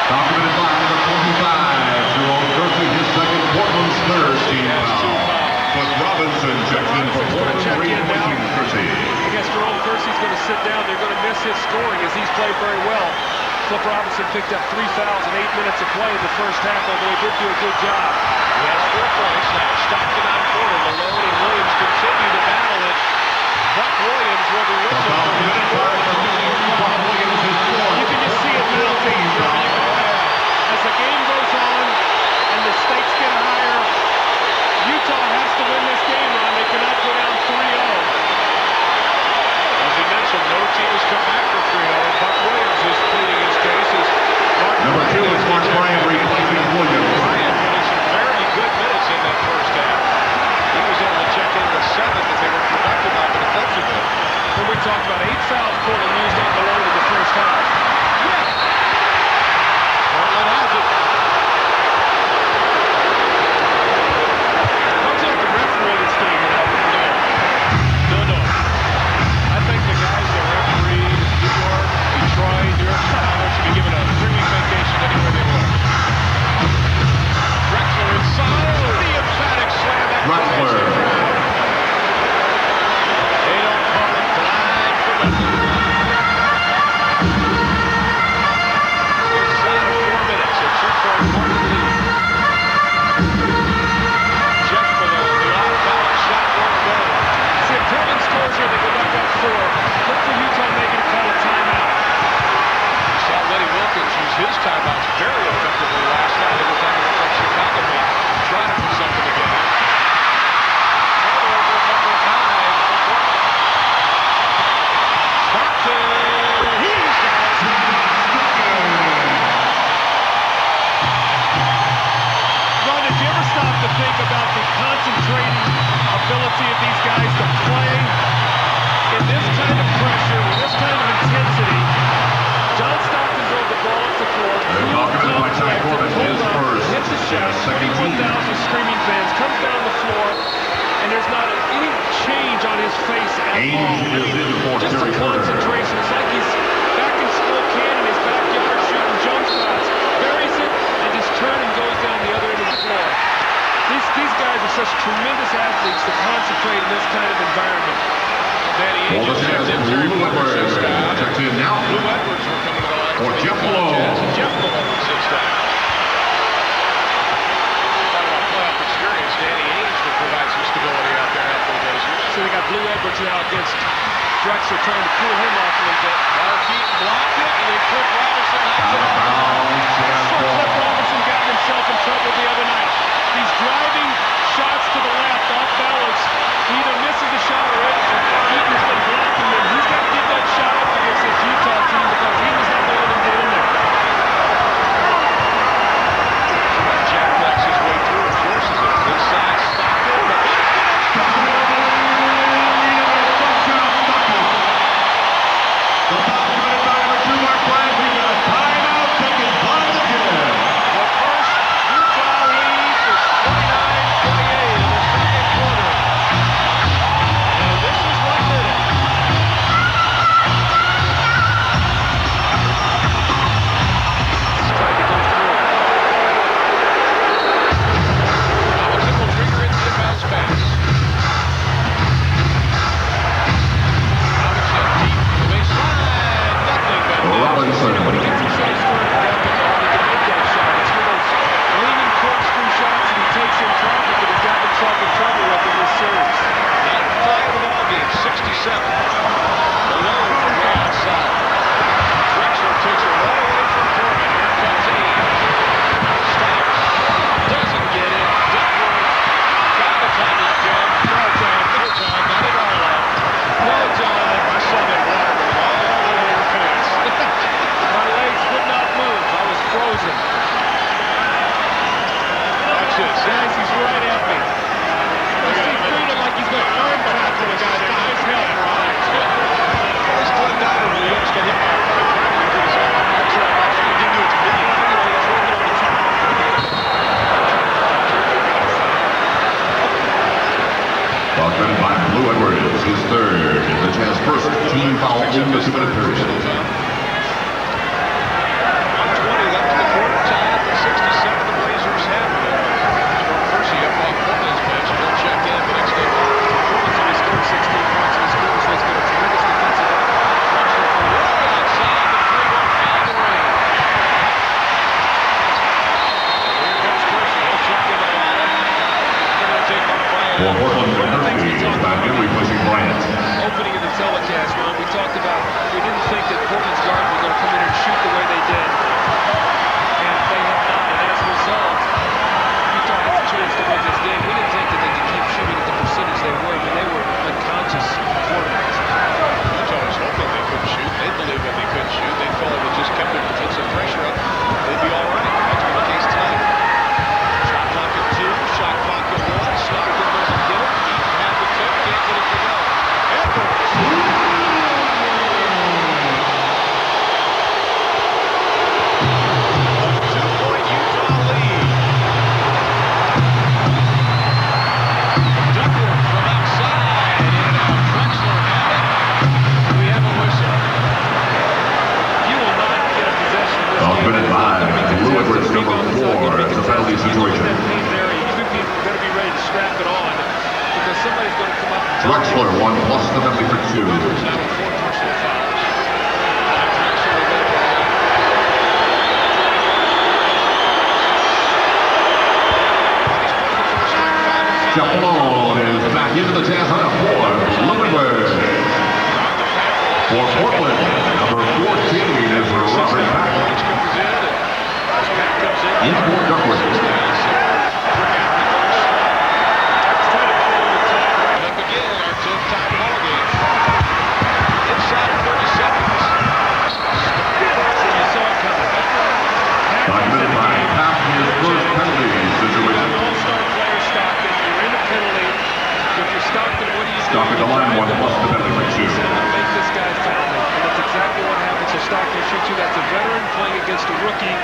Speaker 4: Documented by number 25, Jerome Kersey, his second, Portland's third team foul. But Robinson checks in for Portland, reinforcing Kersey.
Speaker 3: I guess Jerome Kersey's going to sit down. They're going to miss his scoring as he's played very well. Flip Robinson picked up 3 fouls in 8 minutes of play in the first half, although he did do a good job.
Speaker 2: He has 4 points. Now Stockton on Porter. Malone and Williams continue to battle it. Buck Williams will be whistled for his fourth.
Speaker 3: You can just see it mounting. As the game goes on and the stakes get higher, Utah has to win this game, Ron. They cannot go down 3-0.
Speaker 2: As he mentioned, no team has come back for 3-0. Buck Williams is pleading his case.
Speaker 4: Number 2 is Mark Bryant replacing Williams.
Speaker 2: Bryant played some very good minutes in that first half. He was able to check in the 7th that they were productive on defensively.
Speaker 3: When we talked about 8 fouls Portland used on Malone in the first half.
Speaker 2: Portland has it.
Speaker 3: How would you like to referee this game?
Speaker 2: No. I think the guys that referee New York, Detroit, New York Stars should be given a 3-week vacation anywhere they want. Drexler inside. The emphatic slam.
Speaker 4: Drexler.
Speaker 2: They don't call it blind for nothing. Inside of 4 minutes. A 2-point Portland lead. Jeff Malone, the off-balance shot won't go.
Speaker 3: See, if Portland scores here, they go back up 4. Look for Utah making a call a timeout.
Speaker 2: Saw Lenny Wilkins use his timeouts very effectively last night. It was having a Chicago game trying to put something together. Turnover number 5 for Portland. Stockton. He's got it.
Speaker 3: Ron, did you ever stop to think about the concentrating ability of these guys to play in this kind of pressure, with this kind of intensity? John Stockton drove the ball up the floor.
Speaker 4: Documented by Ty Corbin, his first.
Speaker 3: Hit the shot. 31,000 screaming fans. Comes down the floor, and there's not any change on his face at all.
Speaker 4: Ainge is in for
Speaker 3: Just
Speaker 4: Terry
Speaker 3: a
Speaker 4: Porter.
Speaker 3: concentration. It's like he's back in Spokane in his backyard shooting jump shots. Buries it and just turns and goes down the other end of the floor. These guys are such tremendous athletes to concentrate in this kind of environment.
Speaker 2: Danny Ainge
Speaker 4: Portland has
Speaker 2: checked in. Terry
Speaker 4: Lou
Speaker 2: Porter sits
Speaker 4: Edwards.
Speaker 2: down.
Speaker 4: Checks in now.
Speaker 2: Lou Edwards will come to the line
Speaker 4: For Jeff
Speaker 2: the
Speaker 4: Malone.
Speaker 2: Jazz, and Jeff Malone sits down. Talking about playoff experience, Danny Ainge will provide some stability out there after the Blazers.
Speaker 3: So they got Blue Edwards now against Drexler, trying to cool him off a little bit.
Speaker 2: Keaton blocked it, and then Cliff Robinson knocks it
Speaker 4: Out of bounds.
Speaker 3: Cliff Robinson got himself in trouble the other night. He's driving shots to the left, off balance. He either misses a shot or Keaton's been blocking him. He's got to get that shot up against this Utah team because he was not letting him get in there.
Speaker 2: Jack backs his way through and forces it. Inside, Stockton.
Speaker 4: Documented by number 2, Mark Bryant. We got a timeout taken by the Jazz.
Speaker 2: The first Utah lead is 29-28 in the second quarter. And this is 1 minute.
Speaker 3: It's trying to go through.
Speaker 2: Robinson will trigger its inbounds pass. Robinson deep to the baseline. Nothing but
Speaker 4: Robinson.
Speaker 3: When he gets himself started to get the ball, he can make that shot. It's one of those leaning corkscrew shots that he takes in traffic that he's got himself in trouble with in this series.
Speaker 2: Ninth play of the ball game, 67. Malone
Speaker 4: 1 plus the penalty for 2. Jeff Malone is back into the Jazz lineup for Lunenburg. For Portland, number 14 is Robert Pack. In for Duckworth. Documented by half his first penalty situation.
Speaker 3: All-star player Stockton. You're in a penalty. If you're Stockton, what do you do?
Speaker 4: Stockton to line 1 plus the penalty for 2.
Speaker 3: Make this guy foul me. And that's exactly what happens. So Stockton shoots you. That's a veteran playing against a rookie.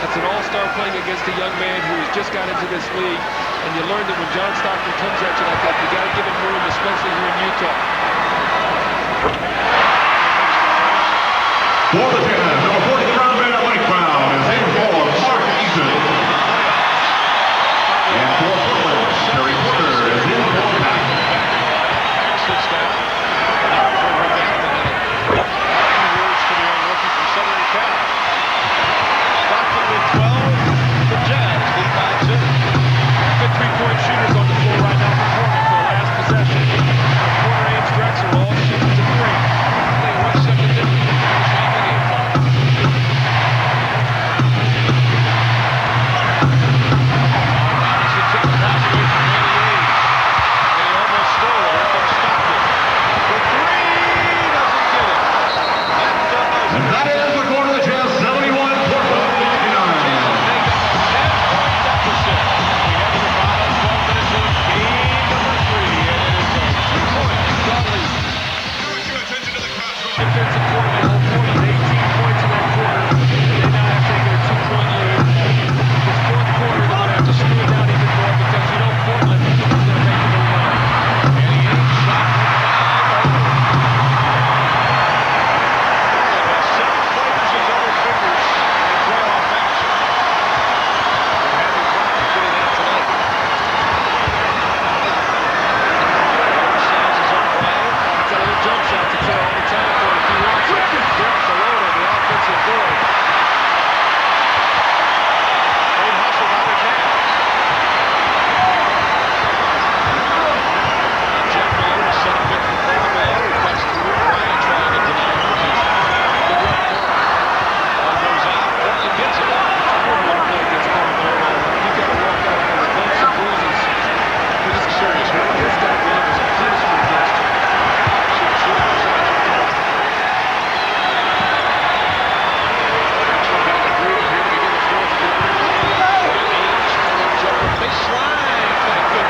Speaker 3: That's an all-star playing against a young man who has just got into this league. And you learn that when John Stockton comes at you like that, you got to give him room, especially here in Utah.
Speaker 4: For the Jazz, number 40, Brown Bear White Brown is in for Mark Eaton. And for Portland, Terry Porter is in for Pack.
Speaker 2: Sits down. A few words to the young rookie from Southern Cal. Stockton with 12. The Jazz lead by 2.
Speaker 3: Good three-point shooters on the floor right now for Portland for the last possession. Porter and Drexler all shooting to 3.
Speaker 2: Only 1 second difference in the finish off the game clock. Robinson took the pass away from Danny Ainge. And he almost stole it. Here comes Stockton. The 3 doesn't get it.
Speaker 4: And that is the score to the Jazz, 71, Portland 59.
Speaker 2: Make up a 10-point deficit. We head to the final 12 minutes of game number 3. And it is a 2-point Utah lead.
Speaker 3: Defensive quarter, they hold Portland 18 points in that quarter. They now have taken a 2-point lead. This fourth quarter, they're going to have to screw it down even more because you know Portland is going to make a move on.
Speaker 2: Danny Ainge shot for 5 over. Portland has 7 players in double figures in playoff action. They're having problems getting that tonight. Size is on Bryant.
Speaker 3: It's a little jump shot to tell all the time for if he wants it. Grips a load on the offensive board.
Speaker 2: Great hustle by the Jazz. Jeff Malone has set a pick for Portland. Who cuts through. Bryant trying it tonight. Good run for him. Ball goes out. Portland gets it.
Speaker 3: Portland play against Portland. You got to walk out there with bumps and bruises.
Speaker 2: This is serious.
Speaker 3: This guy Williams is a punishment against you.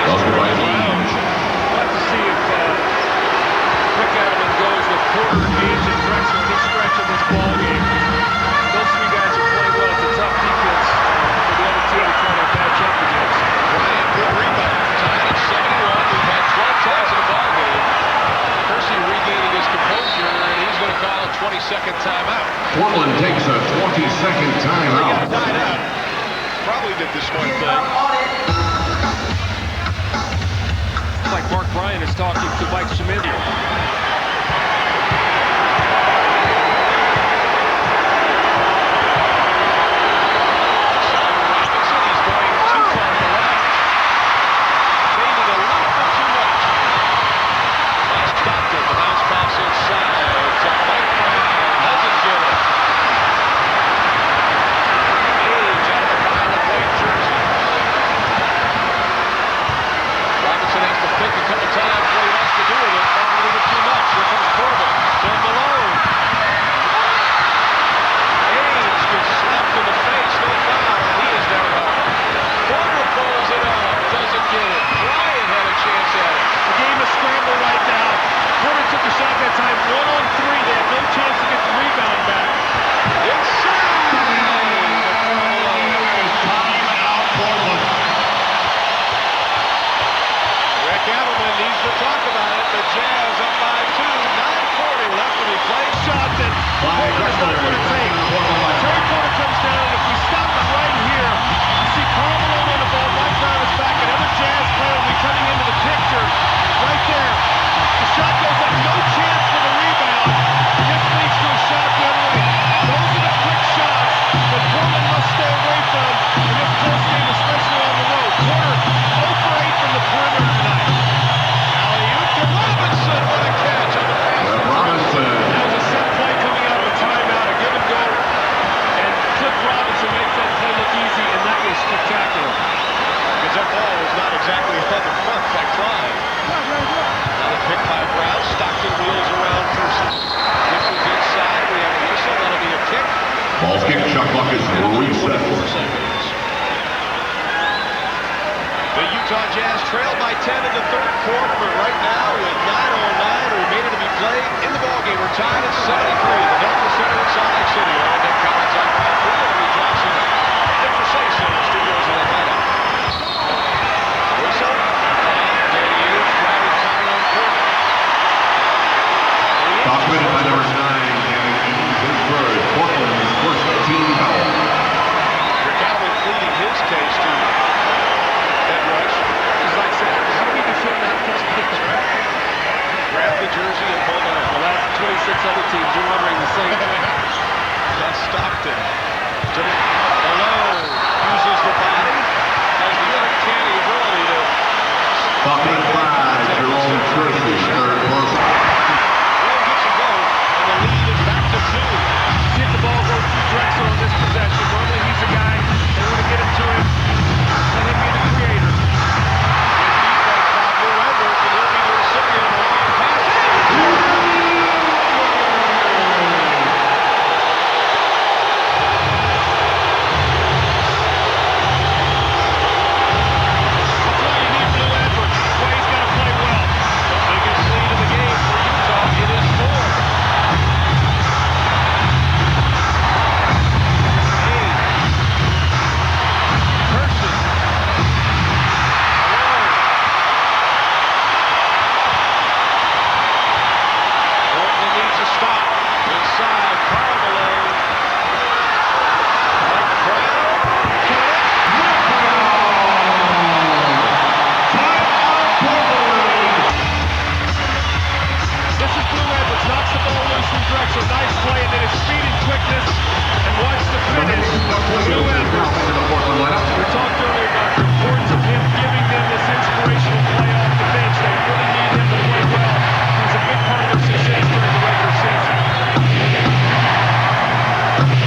Speaker 4: Oscar by Ainge.
Speaker 3: We'll have to see if Rick Adelman goes with Porter, Ainge, and Drexler this stretch of this ball game. Those 3 guys are playing well. It's a tough defense for the other team to try to match up against.
Speaker 2: Bryant, good rebound. Tied at 71. We've had 12 ties in the ball game. Percy regaining his composure, and he's going to call a 20-second timeout.
Speaker 4: Portland takes a 20-second
Speaker 2: They got
Speaker 4: timeout.
Speaker 2: tied out. Probably did this one thing.
Speaker 3: It's like Mark Bryant is talking to Mike Schmidt.
Speaker 2: Robinson has to pick a couple times what he wants to do with it. Probably a little too much. tied at 73. The Delta Center in Salt Lake City. Nick Collins on by 3. Larry Johnson. Dick Versace Center Studios in Atlanta. Whistle. And Danny Hughes driving time on court.
Speaker 4: Documented by number 9, Danny Hughes, his third, Portland's first team foul.
Speaker 2: Rick Allen pleading his case to Ed Rush.
Speaker 3: As I said, how do we defend that first pitch?
Speaker 2: Grab the jersey and hold on.
Speaker 3: The last 26 other teams are wondering the same thing.
Speaker 2: That's Stockton. Malone uses the body. Has the uncanny ability to...
Speaker 4: Stockton 5, Jerome Kersey, third person.
Speaker 2: Malone gets a goal, and the lead is back to 2.
Speaker 3: See if the ball goes through Drexel on this possession. Normally he's a guy, they want to get him to him. Let him be the creator.
Speaker 2: Defense by Blue Edwards, and he'll be the recipient of a long pass.
Speaker 3: That's why you need Blue Edwards. That's why he's got to play well.
Speaker 2: The biggest lead of the game for Utah. It is 4. Person. Portland needs a stop. Inside, Karl Malone. Mike Brown.
Speaker 3: This is Blue Edwards. Knocks the ball loose from Drexel. Nice play, and then his speed and quickness. And watch the finish. Blue Edwards. We talked earlier about the importance of him giving them this inspirational play off the bench. They really need him to play well. He was a big part of their success during the regular season.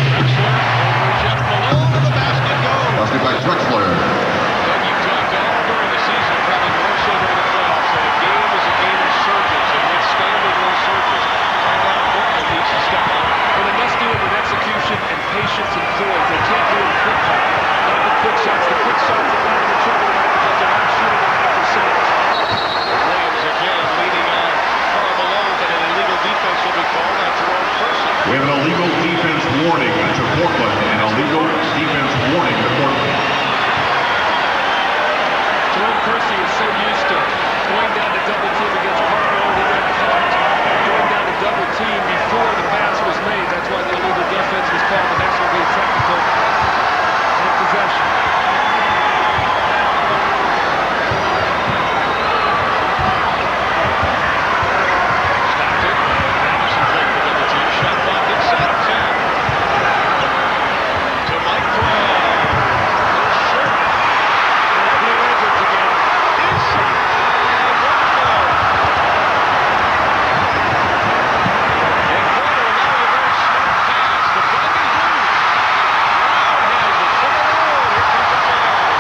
Speaker 2: Drexler over Jeff Malone to the basket goes.
Speaker 4: Basket by Drexler.
Speaker 2: Doug, you've talked all during the season, probably more so during the playoffs, that a game is a game of surges, and withstanding those surges. Right now, Portland needs to step up.
Speaker 3: Well, they must do it with execution and patience and poise. They can't do it quickly. Not the quick shots. The quick shots have gotten in trouble tonight because they're not shooting at high percentage.
Speaker 2: Williams again leaning on Karl Malone, but an illegal defense will be called on Jerome Person.
Speaker 4: We have an illegal defense warning to Portland and a legal defense warning to Portland.
Speaker 3: Jerome Kersey is so used to going down to double team against Karl Malone. He got caught going down to double team before the pass was made. That's why the illegal defense was called. The next will be a technical and possession.
Speaker 2: Stockton. Anderson break the double team. Shot clock inside of 10. To Mike Brown. Short.
Speaker 3: Blue Edwards again.
Speaker 2: Inside. Wonderful. And Porter now a very smart pass. The ball is loose. Brown has it. To Malone. Here comes the ball.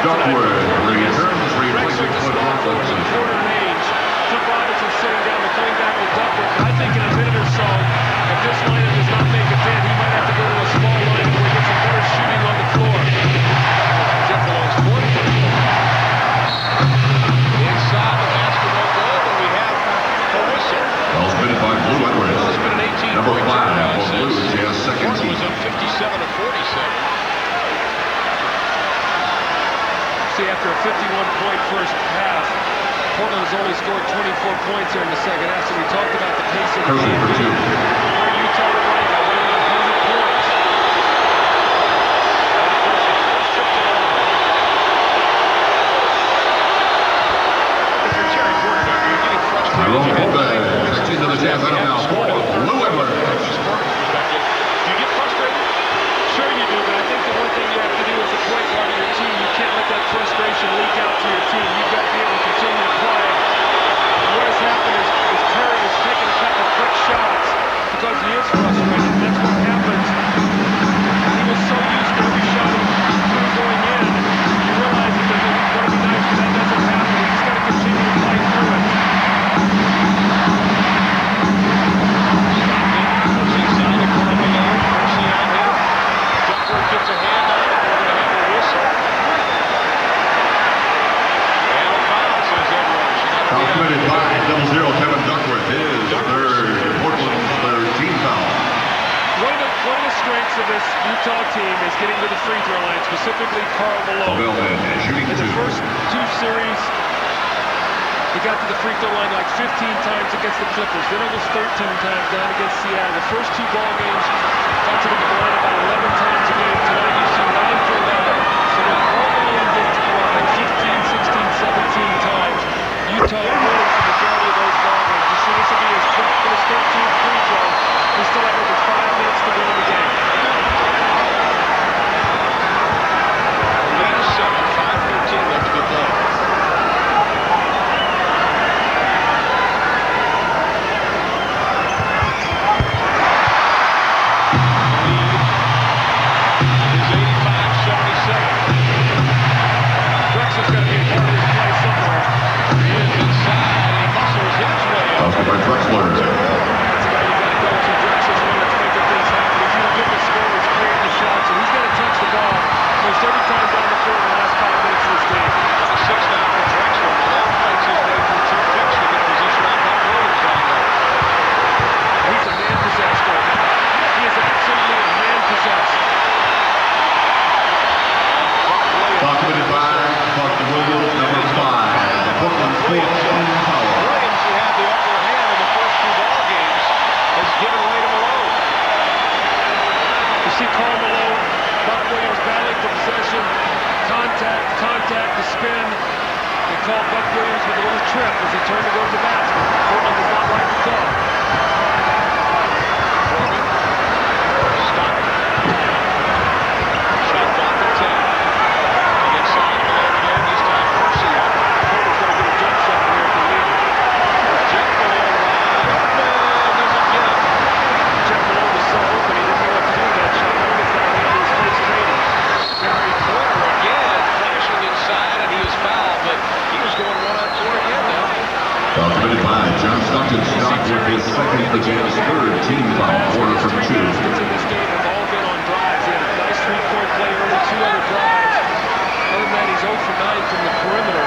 Speaker 4: Duckworth returns, replacing Cliff Robinson.
Speaker 3: Quarter range. Cliff Robinson sitting down and coming back with Duckworth. I think in a minute or so, if this lineup does not make a dent, he might have to go to a small lineup where he gets some better shooting on the floor.
Speaker 2: Jeff Malone
Speaker 3: see, after a 51-point first half, Portland has only scored 24 points here in the second half, so we talked about the pace of the game. Where Utah would rank by winning 100 points.
Speaker 4: Tyrone Pope, catching to the jazz out of now. Lou Edler.
Speaker 3: Do you get frustrated? Sure you do, but I think the one thing you have to do as a point guard of your team, you can't let that frustration leak out to your team. You've got to be able to continue to play. And what has happened is Terry has taken a couple of quick shots because he is frustrated. That's what happens. He was so used to every shot he threw going in. You realize that there's going to be nights when that doesn't happen. He's got to continue to play through it. Gets a hand on it. We're going to have a whistle. And a foul, says Edwards.
Speaker 4: Foul committed by 0-0 Kevin Duckworth. His third, Portland's third team foul.
Speaker 3: One of the strengths of this Utah team is getting to the free throw line, specifically Karl Malone.
Speaker 4: Shooting
Speaker 3: in the first two series, he got to the free throw line like 15 times against the Clippers, then almost 13 times down against Seattle. The first two ball games, got to the line about 11 times a game. Tonight you see 9 for 11. So when Karl Malone gets to the line 15, 16, 17 times, Utah wins the majority of those ball games. You see, this will be his 13th free throw. We still have over 5 minutes to go in the game. Lead is 7, 5:13 left to be played.
Speaker 4: By Drexler.
Speaker 3: So he's got to touch the ball most every time down the court in the last 5 minutes of this game. 6 now for Drexler. Malone fights his way through 2 picks to get position on Buck Williams down there. He's a man-possessed right now. He is absolutely a man-possessed.
Speaker 4: Foul committed by Buck Williams, number 5. The Portland State team foul.
Speaker 3: Williams, who had the upper hand in the first 2 ball games, has given way to Malone. You see Karl Malone, Buck Williams battling for possession, contact, the spin. They call Buck Williams with a little trip as he turned to go to the basket. Portland does not like the call. Stop. Shot clock at 10. He gets side Malone again, this time Percy out. Portland's going to get a jump shot here at the lead. Jeff Malone wide open, doesn't get it. Jeff Malone was so open, he didn't know what to do with that shot. Now he gets that hand to his face training. Gary Porter again, flashing inside, and he is fouled, but he was going 1-on-4 again now.
Speaker 4: Foul committed by John Stockton. Stock with his second, the Jazz third team foul. Porter from 2.
Speaker 3: In this game have all been on drives. He had a nice 3-point play early, 2 other drives. Other than that, he's 0 for 9 from the perimeter.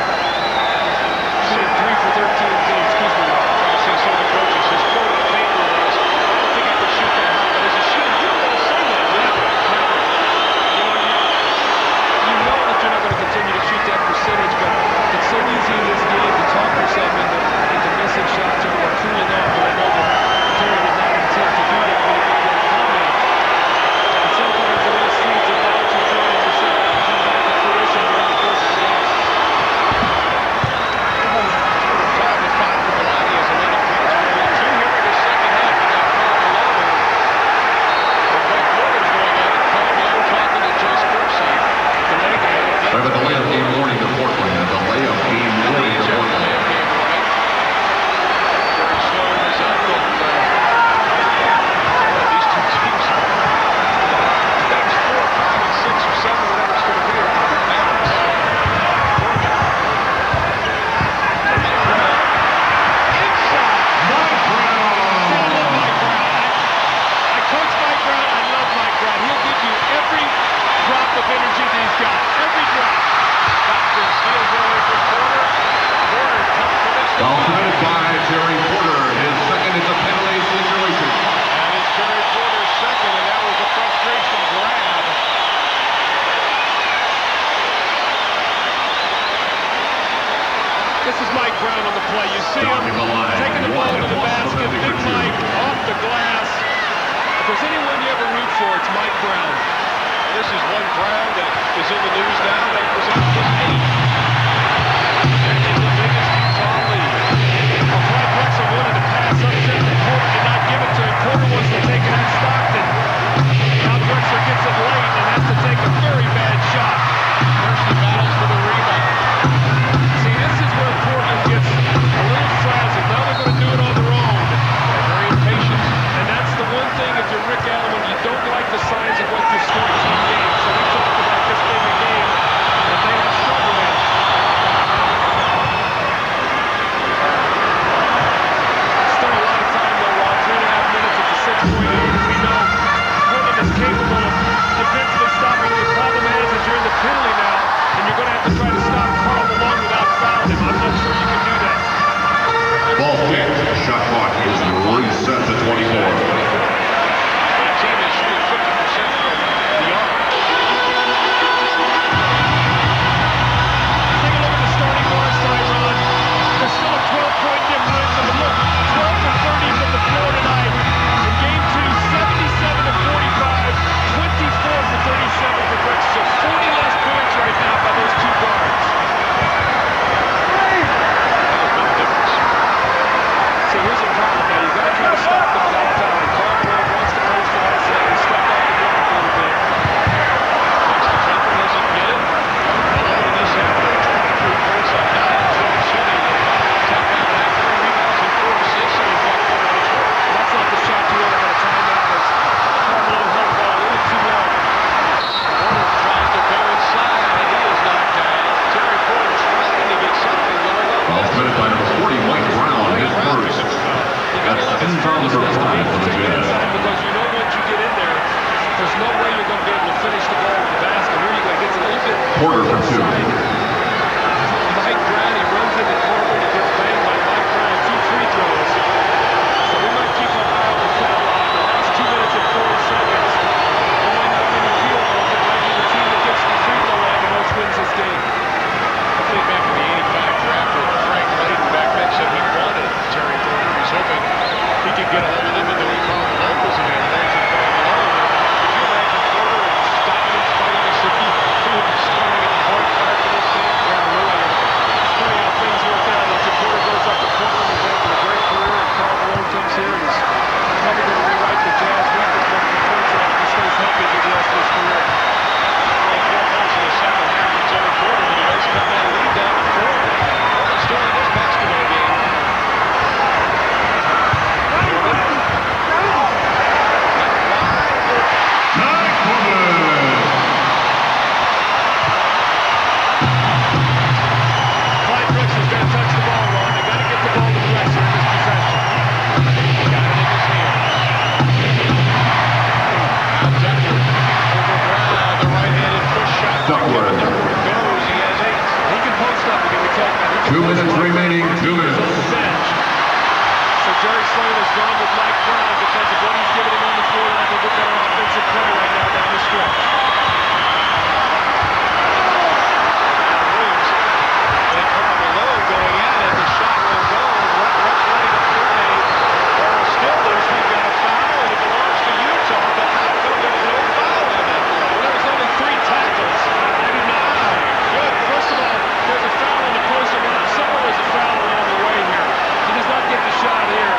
Speaker 3: Shooting 3 for 13. Excuse me. I say so the coaches. His quote on paper was, I don't think I could shoot that high, but as a shooter, you don't want to say that. You know that you're not going to continue to shoot that percentage, but it's so easy in this game to talk yourself into missing shots or cooling off. And I know that Terry did not intend to do that when he made that comment. And sometimes the little seeds of doubt you throw in yourself come back to fruition during the course of the game. Foul is 5 for Bellotti as 11 points for him. 2 here in the second half. You got Karl Malone. And Buck Williams going at it. Karl Malone talking to Joyce Percy.
Speaker 4: Right with the layup game warning to Portland. The layup game warning to Portland.
Speaker 3: Very slow as up, but these two teams, next 4, 5, and 6 or 7, whatever it's going to be, are out of bounds. Inside. Mike Brown. I coach Mike Brown. I love Mike Brown. He'll give you every drop of energy that he's got. Every drop. Stockton steals away from Porter. is Mike Brown on the play. You see him taking the ball to the basket. Big Mike off the glass. If there's anyone you ever root for, it's Mike Brown.
Speaker 2: This is one Brown that is in the news now. That was on his 8th. That is the biggest Utah lead.
Speaker 3: Clyde Drexler wanted to pass upset the Porter, did not give it to him. Porter wants to take it at Stockton. Now Drexler gets it late and has to take a very bad shot.
Speaker 2: Mercy battles for the rebound.
Speaker 3: See, this is where Portland gets a little frazzled. Now they're going to do it on their own.
Speaker 2: They're very impatient.
Speaker 3: And that's the one thing, if you're Rick Allen, when you don't like the signs of what you're starting in games. So we talked about this being a game that they have struggled in. Still a lot of time, though, Rob. 3.5 minutes. It's a 6-point lead. As we know, Portland is capable of defensively stopping. The problem is you're in the penalty now, and you're going to have to try to stop Karl Malone without fouling him. I'm not sure you can do that.
Speaker 4: Ball kick. Shot clock is reset to 24.
Speaker 2: The team is shooting 50% from the arc.
Speaker 3: Take a look at the starting bars tonight, Ron. There's still a 12-point difference. And look, 12 for 30 from the floor tonight. In game 2, 77 to 45, 24 for 37 for Brooks. So 40 less points right now by those two guards. So here's a problem now. You've got to try to stop them without fouling. Karl Malone wants to post the outside and step off the block a little bit.
Speaker 2: Next to Temple doesn't get it. Malone in this half, 23 points on 9 Jones shooting. Temple back 3 rebounds and 4 assists, and he's got 4 on his work.
Speaker 3: That's not the shot you want to timeout. Karl Malone held the ball a little too long.
Speaker 2: Porter tries to go inside, and he is knocked down. Terry Porter trying to get something going on.
Speaker 4: Ball committed by number 40, Mike Brown, his first. That's 10 fouls or 5 for the Jazz.
Speaker 3: Because you know once you get in there, there's no way you're going to be able to finish the ball with the basket. Here you go, gets a little bit.
Speaker 4: Porter for 2.
Speaker 3: Mike Brown, he runs in the corner and he gets banged by Mike Brown. 2 free throws. So we might keep our eye on the foul line. The last 2 minutes and 40 seconds. There might not be any field goals. It might be the team that gets the free throw line the most wins this game.
Speaker 2: I think back in the 85 draft with Frank Layden back then said he wanted Terry Porter. He's hoping he can get a hold of him, and then we Karl Malone was available to Karl Malone. Could you imagine Porter and Stockton fighting to see who would be starting at the point guard for this team?
Speaker 3: Yeah, really. It's funny how things work out. As Porter goes up to Portland, he's having a great career, and Karl Malone comes here and he's probably going to rewrite the Jazz record for the points and he stays healthy for the rest of his career.
Speaker 2: Only 4 points in the second half for Terry Porter, but he does cut that lead down to 4. Portland still in this basketball game.
Speaker 3: Clyde Drexler's got to touch the ball, Ron. They got to get the ball to Drexler in this possession.
Speaker 2: Got it in his hand. Now Duckworth over Brown, the right-handed push shot.
Speaker 4: Duckworth.
Speaker 2: Duckworth goes. He has 8.
Speaker 3: He can post up again. We talked about it.
Speaker 4: 2 minutes remaining. 2
Speaker 3: He's
Speaker 4: minutes.
Speaker 3: on the bench. So Jerry Sloan has gone with Mike Brown because of what he's given him on the floor. And I think we've got an offensive play right now down the stretch.
Speaker 2: Williams and Karl Malone going at it. The shot will go. Ready to play. Ball still loose. We've got a foul, and it belongs to Utah. But how come there's no foul on that play?
Speaker 3: Well, there was only 3 tackles. Maybe not. Good. First of all, there's a foul on the closer line. Somewhere there's a foul along the way here. He does not get the shot here.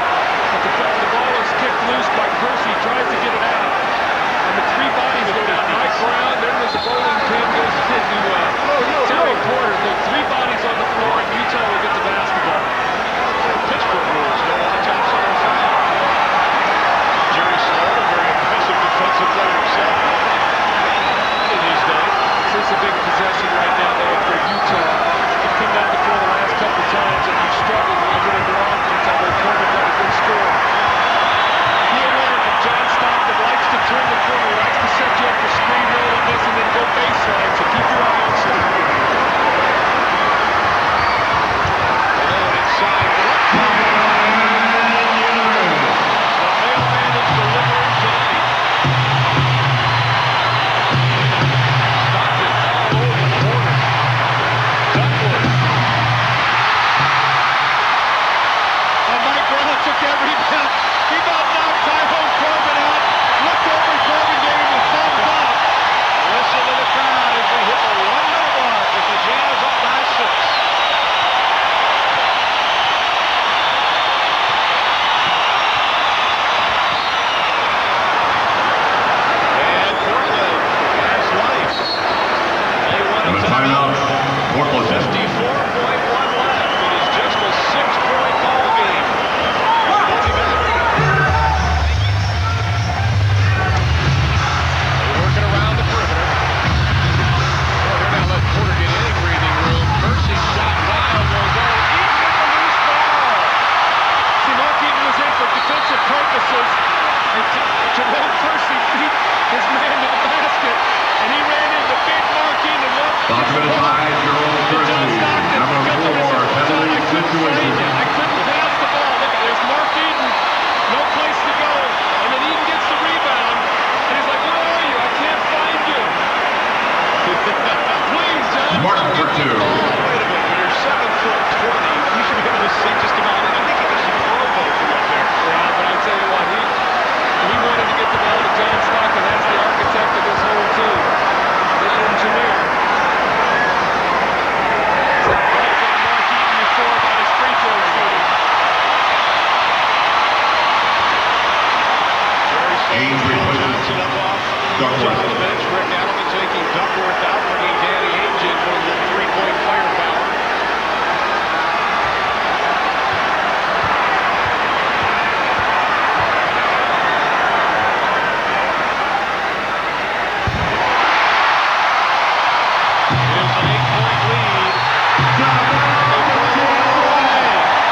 Speaker 3: But the ball is kicked loose by Kersey. Tries to get it out. And the 3 bodies go down. Mike Brown,
Speaker 4: Timeout. Portland.
Speaker 2: 54.1 left. It is just a 6-point ball game. We'll be back. They're working around the perimeter. Well, they're not letting Porter get any breathing room. Percy shot wild will go. Eaton with the loose ball.
Speaker 3: See, Mark Eaton was in for defensive purposes, and Jerome Percy beat his man to the basket, and he ran into big Mark Eaton and walked.
Speaker 4: Documented by Jerome Percy. Number 4, penalty situation.
Speaker 3: I couldn't pass the ball. Look, there's Mark Eaton, no place to go, and then Eaton gets the rebound, and he's like, where are you? I can't find you. Please, John.
Speaker 4: Martin for 2.
Speaker 2: Wait a minute. When you're 7'20", you should be able to see just about it. I think he can see Pro Bowl from up there.
Speaker 3: Yeah, but I'll tell you what, he wanted to get the ball to John Stockton. That's the architect of this whole team, the engineer. Mark Eaton before about his free throw shooting.
Speaker 4: Ainge replaces
Speaker 2: Johnson up off
Speaker 4: Duckworth.
Speaker 2: the bench. Rick Adelman taking Duckworth out, bringing Danny Ainge in for the three-point firepower. It is an 8-point lead.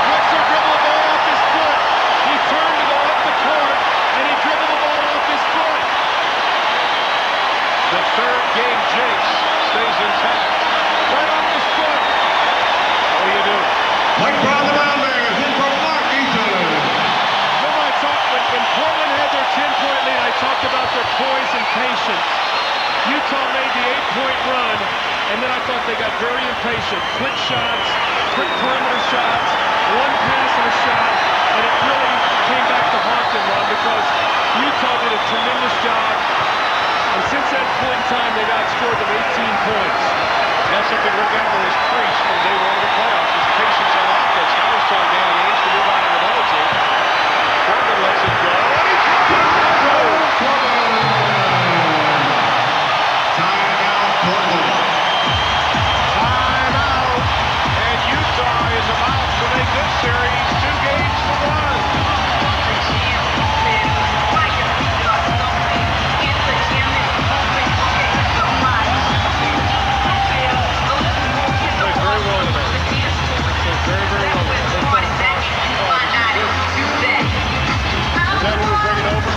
Speaker 3: Drexler dribbled the ball off his foot. He turned to go up the court, and he dribbled the ball off his foot.
Speaker 2: The third game jinx stays intact.
Speaker 3: Right off his foot.
Speaker 2: What do you do?
Speaker 4: Mike Brown, the Rounders, in for Mark Eaton.
Speaker 3: Remember I talked, when Portland had their 10-point lead, I talked about their poise and patience. Utah made the 8-point run, and then I thought they got very impatient. Quick shots, quick perimeter shots, one pass and a shot, and it really came back to haunt them, Ron, because Utah did a tremendous job. And since that point in time, they've outscored them 18 points.
Speaker 2: That's something Rick Adelman has preached from day one of the playoffs, is patience on offense. Now he's telling Danny Ainge to move out of the double team. Portland lets it go, and he drops it.
Speaker 4: Timeout, Portland.
Speaker 2: Timeout. And Utah is about to make this series 2 games to 1. Played very well tonight. Played very, very well. Is that who we're bringing over?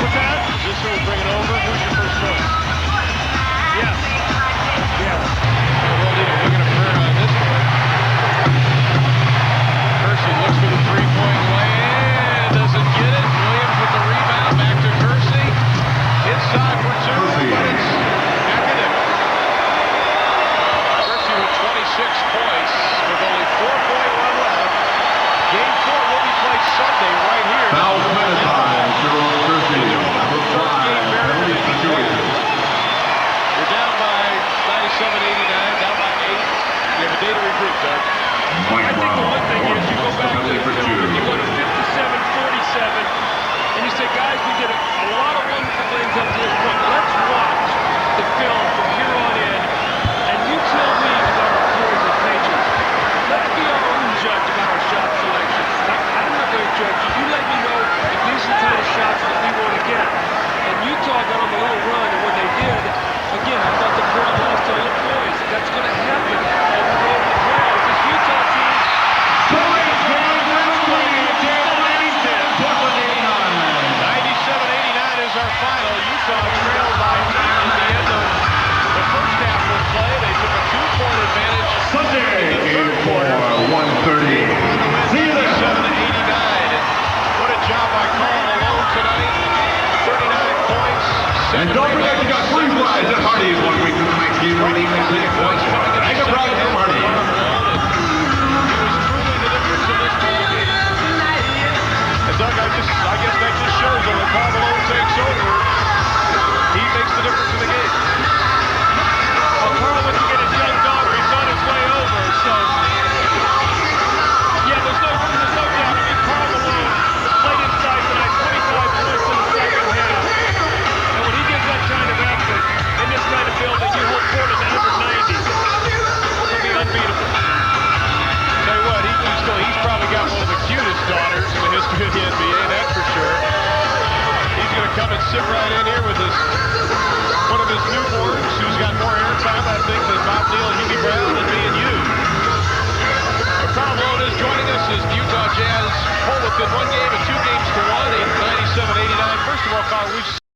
Speaker 3: What's that?
Speaker 2: Is this who we're bringing over? Who's your first choice?
Speaker 3: Yes. Yes.
Speaker 2: We'll need a look at a prayer on this one. Kersey looks for the three-point lay-in. Doesn't get it. Williams with the rebound. Back to Kersey. Inside for 2, but it's academic. Kersey with 26 points with only 4-point run left. Game 4 will be played Sunday right here.
Speaker 4: Foul committed by Jerome Percy. Number 5, penalty situation.
Speaker 2: You're down by 97-89, down by 8. You have a day to regroup, Doug.
Speaker 4: Mike
Speaker 3: I think the
Speaker 4: Brown
Speaker 3: one thing is you go
Speaker 4: forces the
Speaker 3: back to
Speaker 4: penalty
Speaker 3: the
Speaker 4: for
Speaker 3: film and you
Speaker 4: 2.
Speaker 3: go to 57-47, and you say, guys, we did a lot of wonderful things up to this point. Let's watch the film from here on in, and you tell me about our poise and patience. Let's be our own judge about our shot selection. I'm not going to judge you. You let me know if these are the kind of shots that we want to get. And Utah got on the little run, and when they did, again, I thought the Portland lost a little poise. That's going to happen on the road to the playoffs. This Utah team.
Speaker 4: Portland
Speaker 2: 97-89 is our final. Utah trailed by 10 at the end of the first half of play. They took a 2-point advantage.
Speaker 4: Sunday, game 4, 1:30. See you there.
Speaker 2: 87-89. What a job by Karl Malone tonight. 39 points.
Speaker 4: And don't forget you got free fries at Hardee's 1 week to the next game where you can take it once. Make a prize from Hardee's.
Speaker 2: He was truly the difference in this ball game. And Doug, I guess that just shows that when Karl Malone takes over, he makes the difference in the game.
Speaker 3: Well, Karl went to get his young daughter. He's on his way over, so yeah, there's no doubt. I mean, Karl Malone played inside tonight, 25 points in the second half. And when he gives that kind of effort in this kind of building,
Speaker 2: to the NBA, that's for sure. He's going to come and sit right in here with one of his newborns who's got more airtime, I think, than Bob Neal, Hubie Brown, and me and you. Karl Malone is joining us as the Utah Jazz hold within one game of 2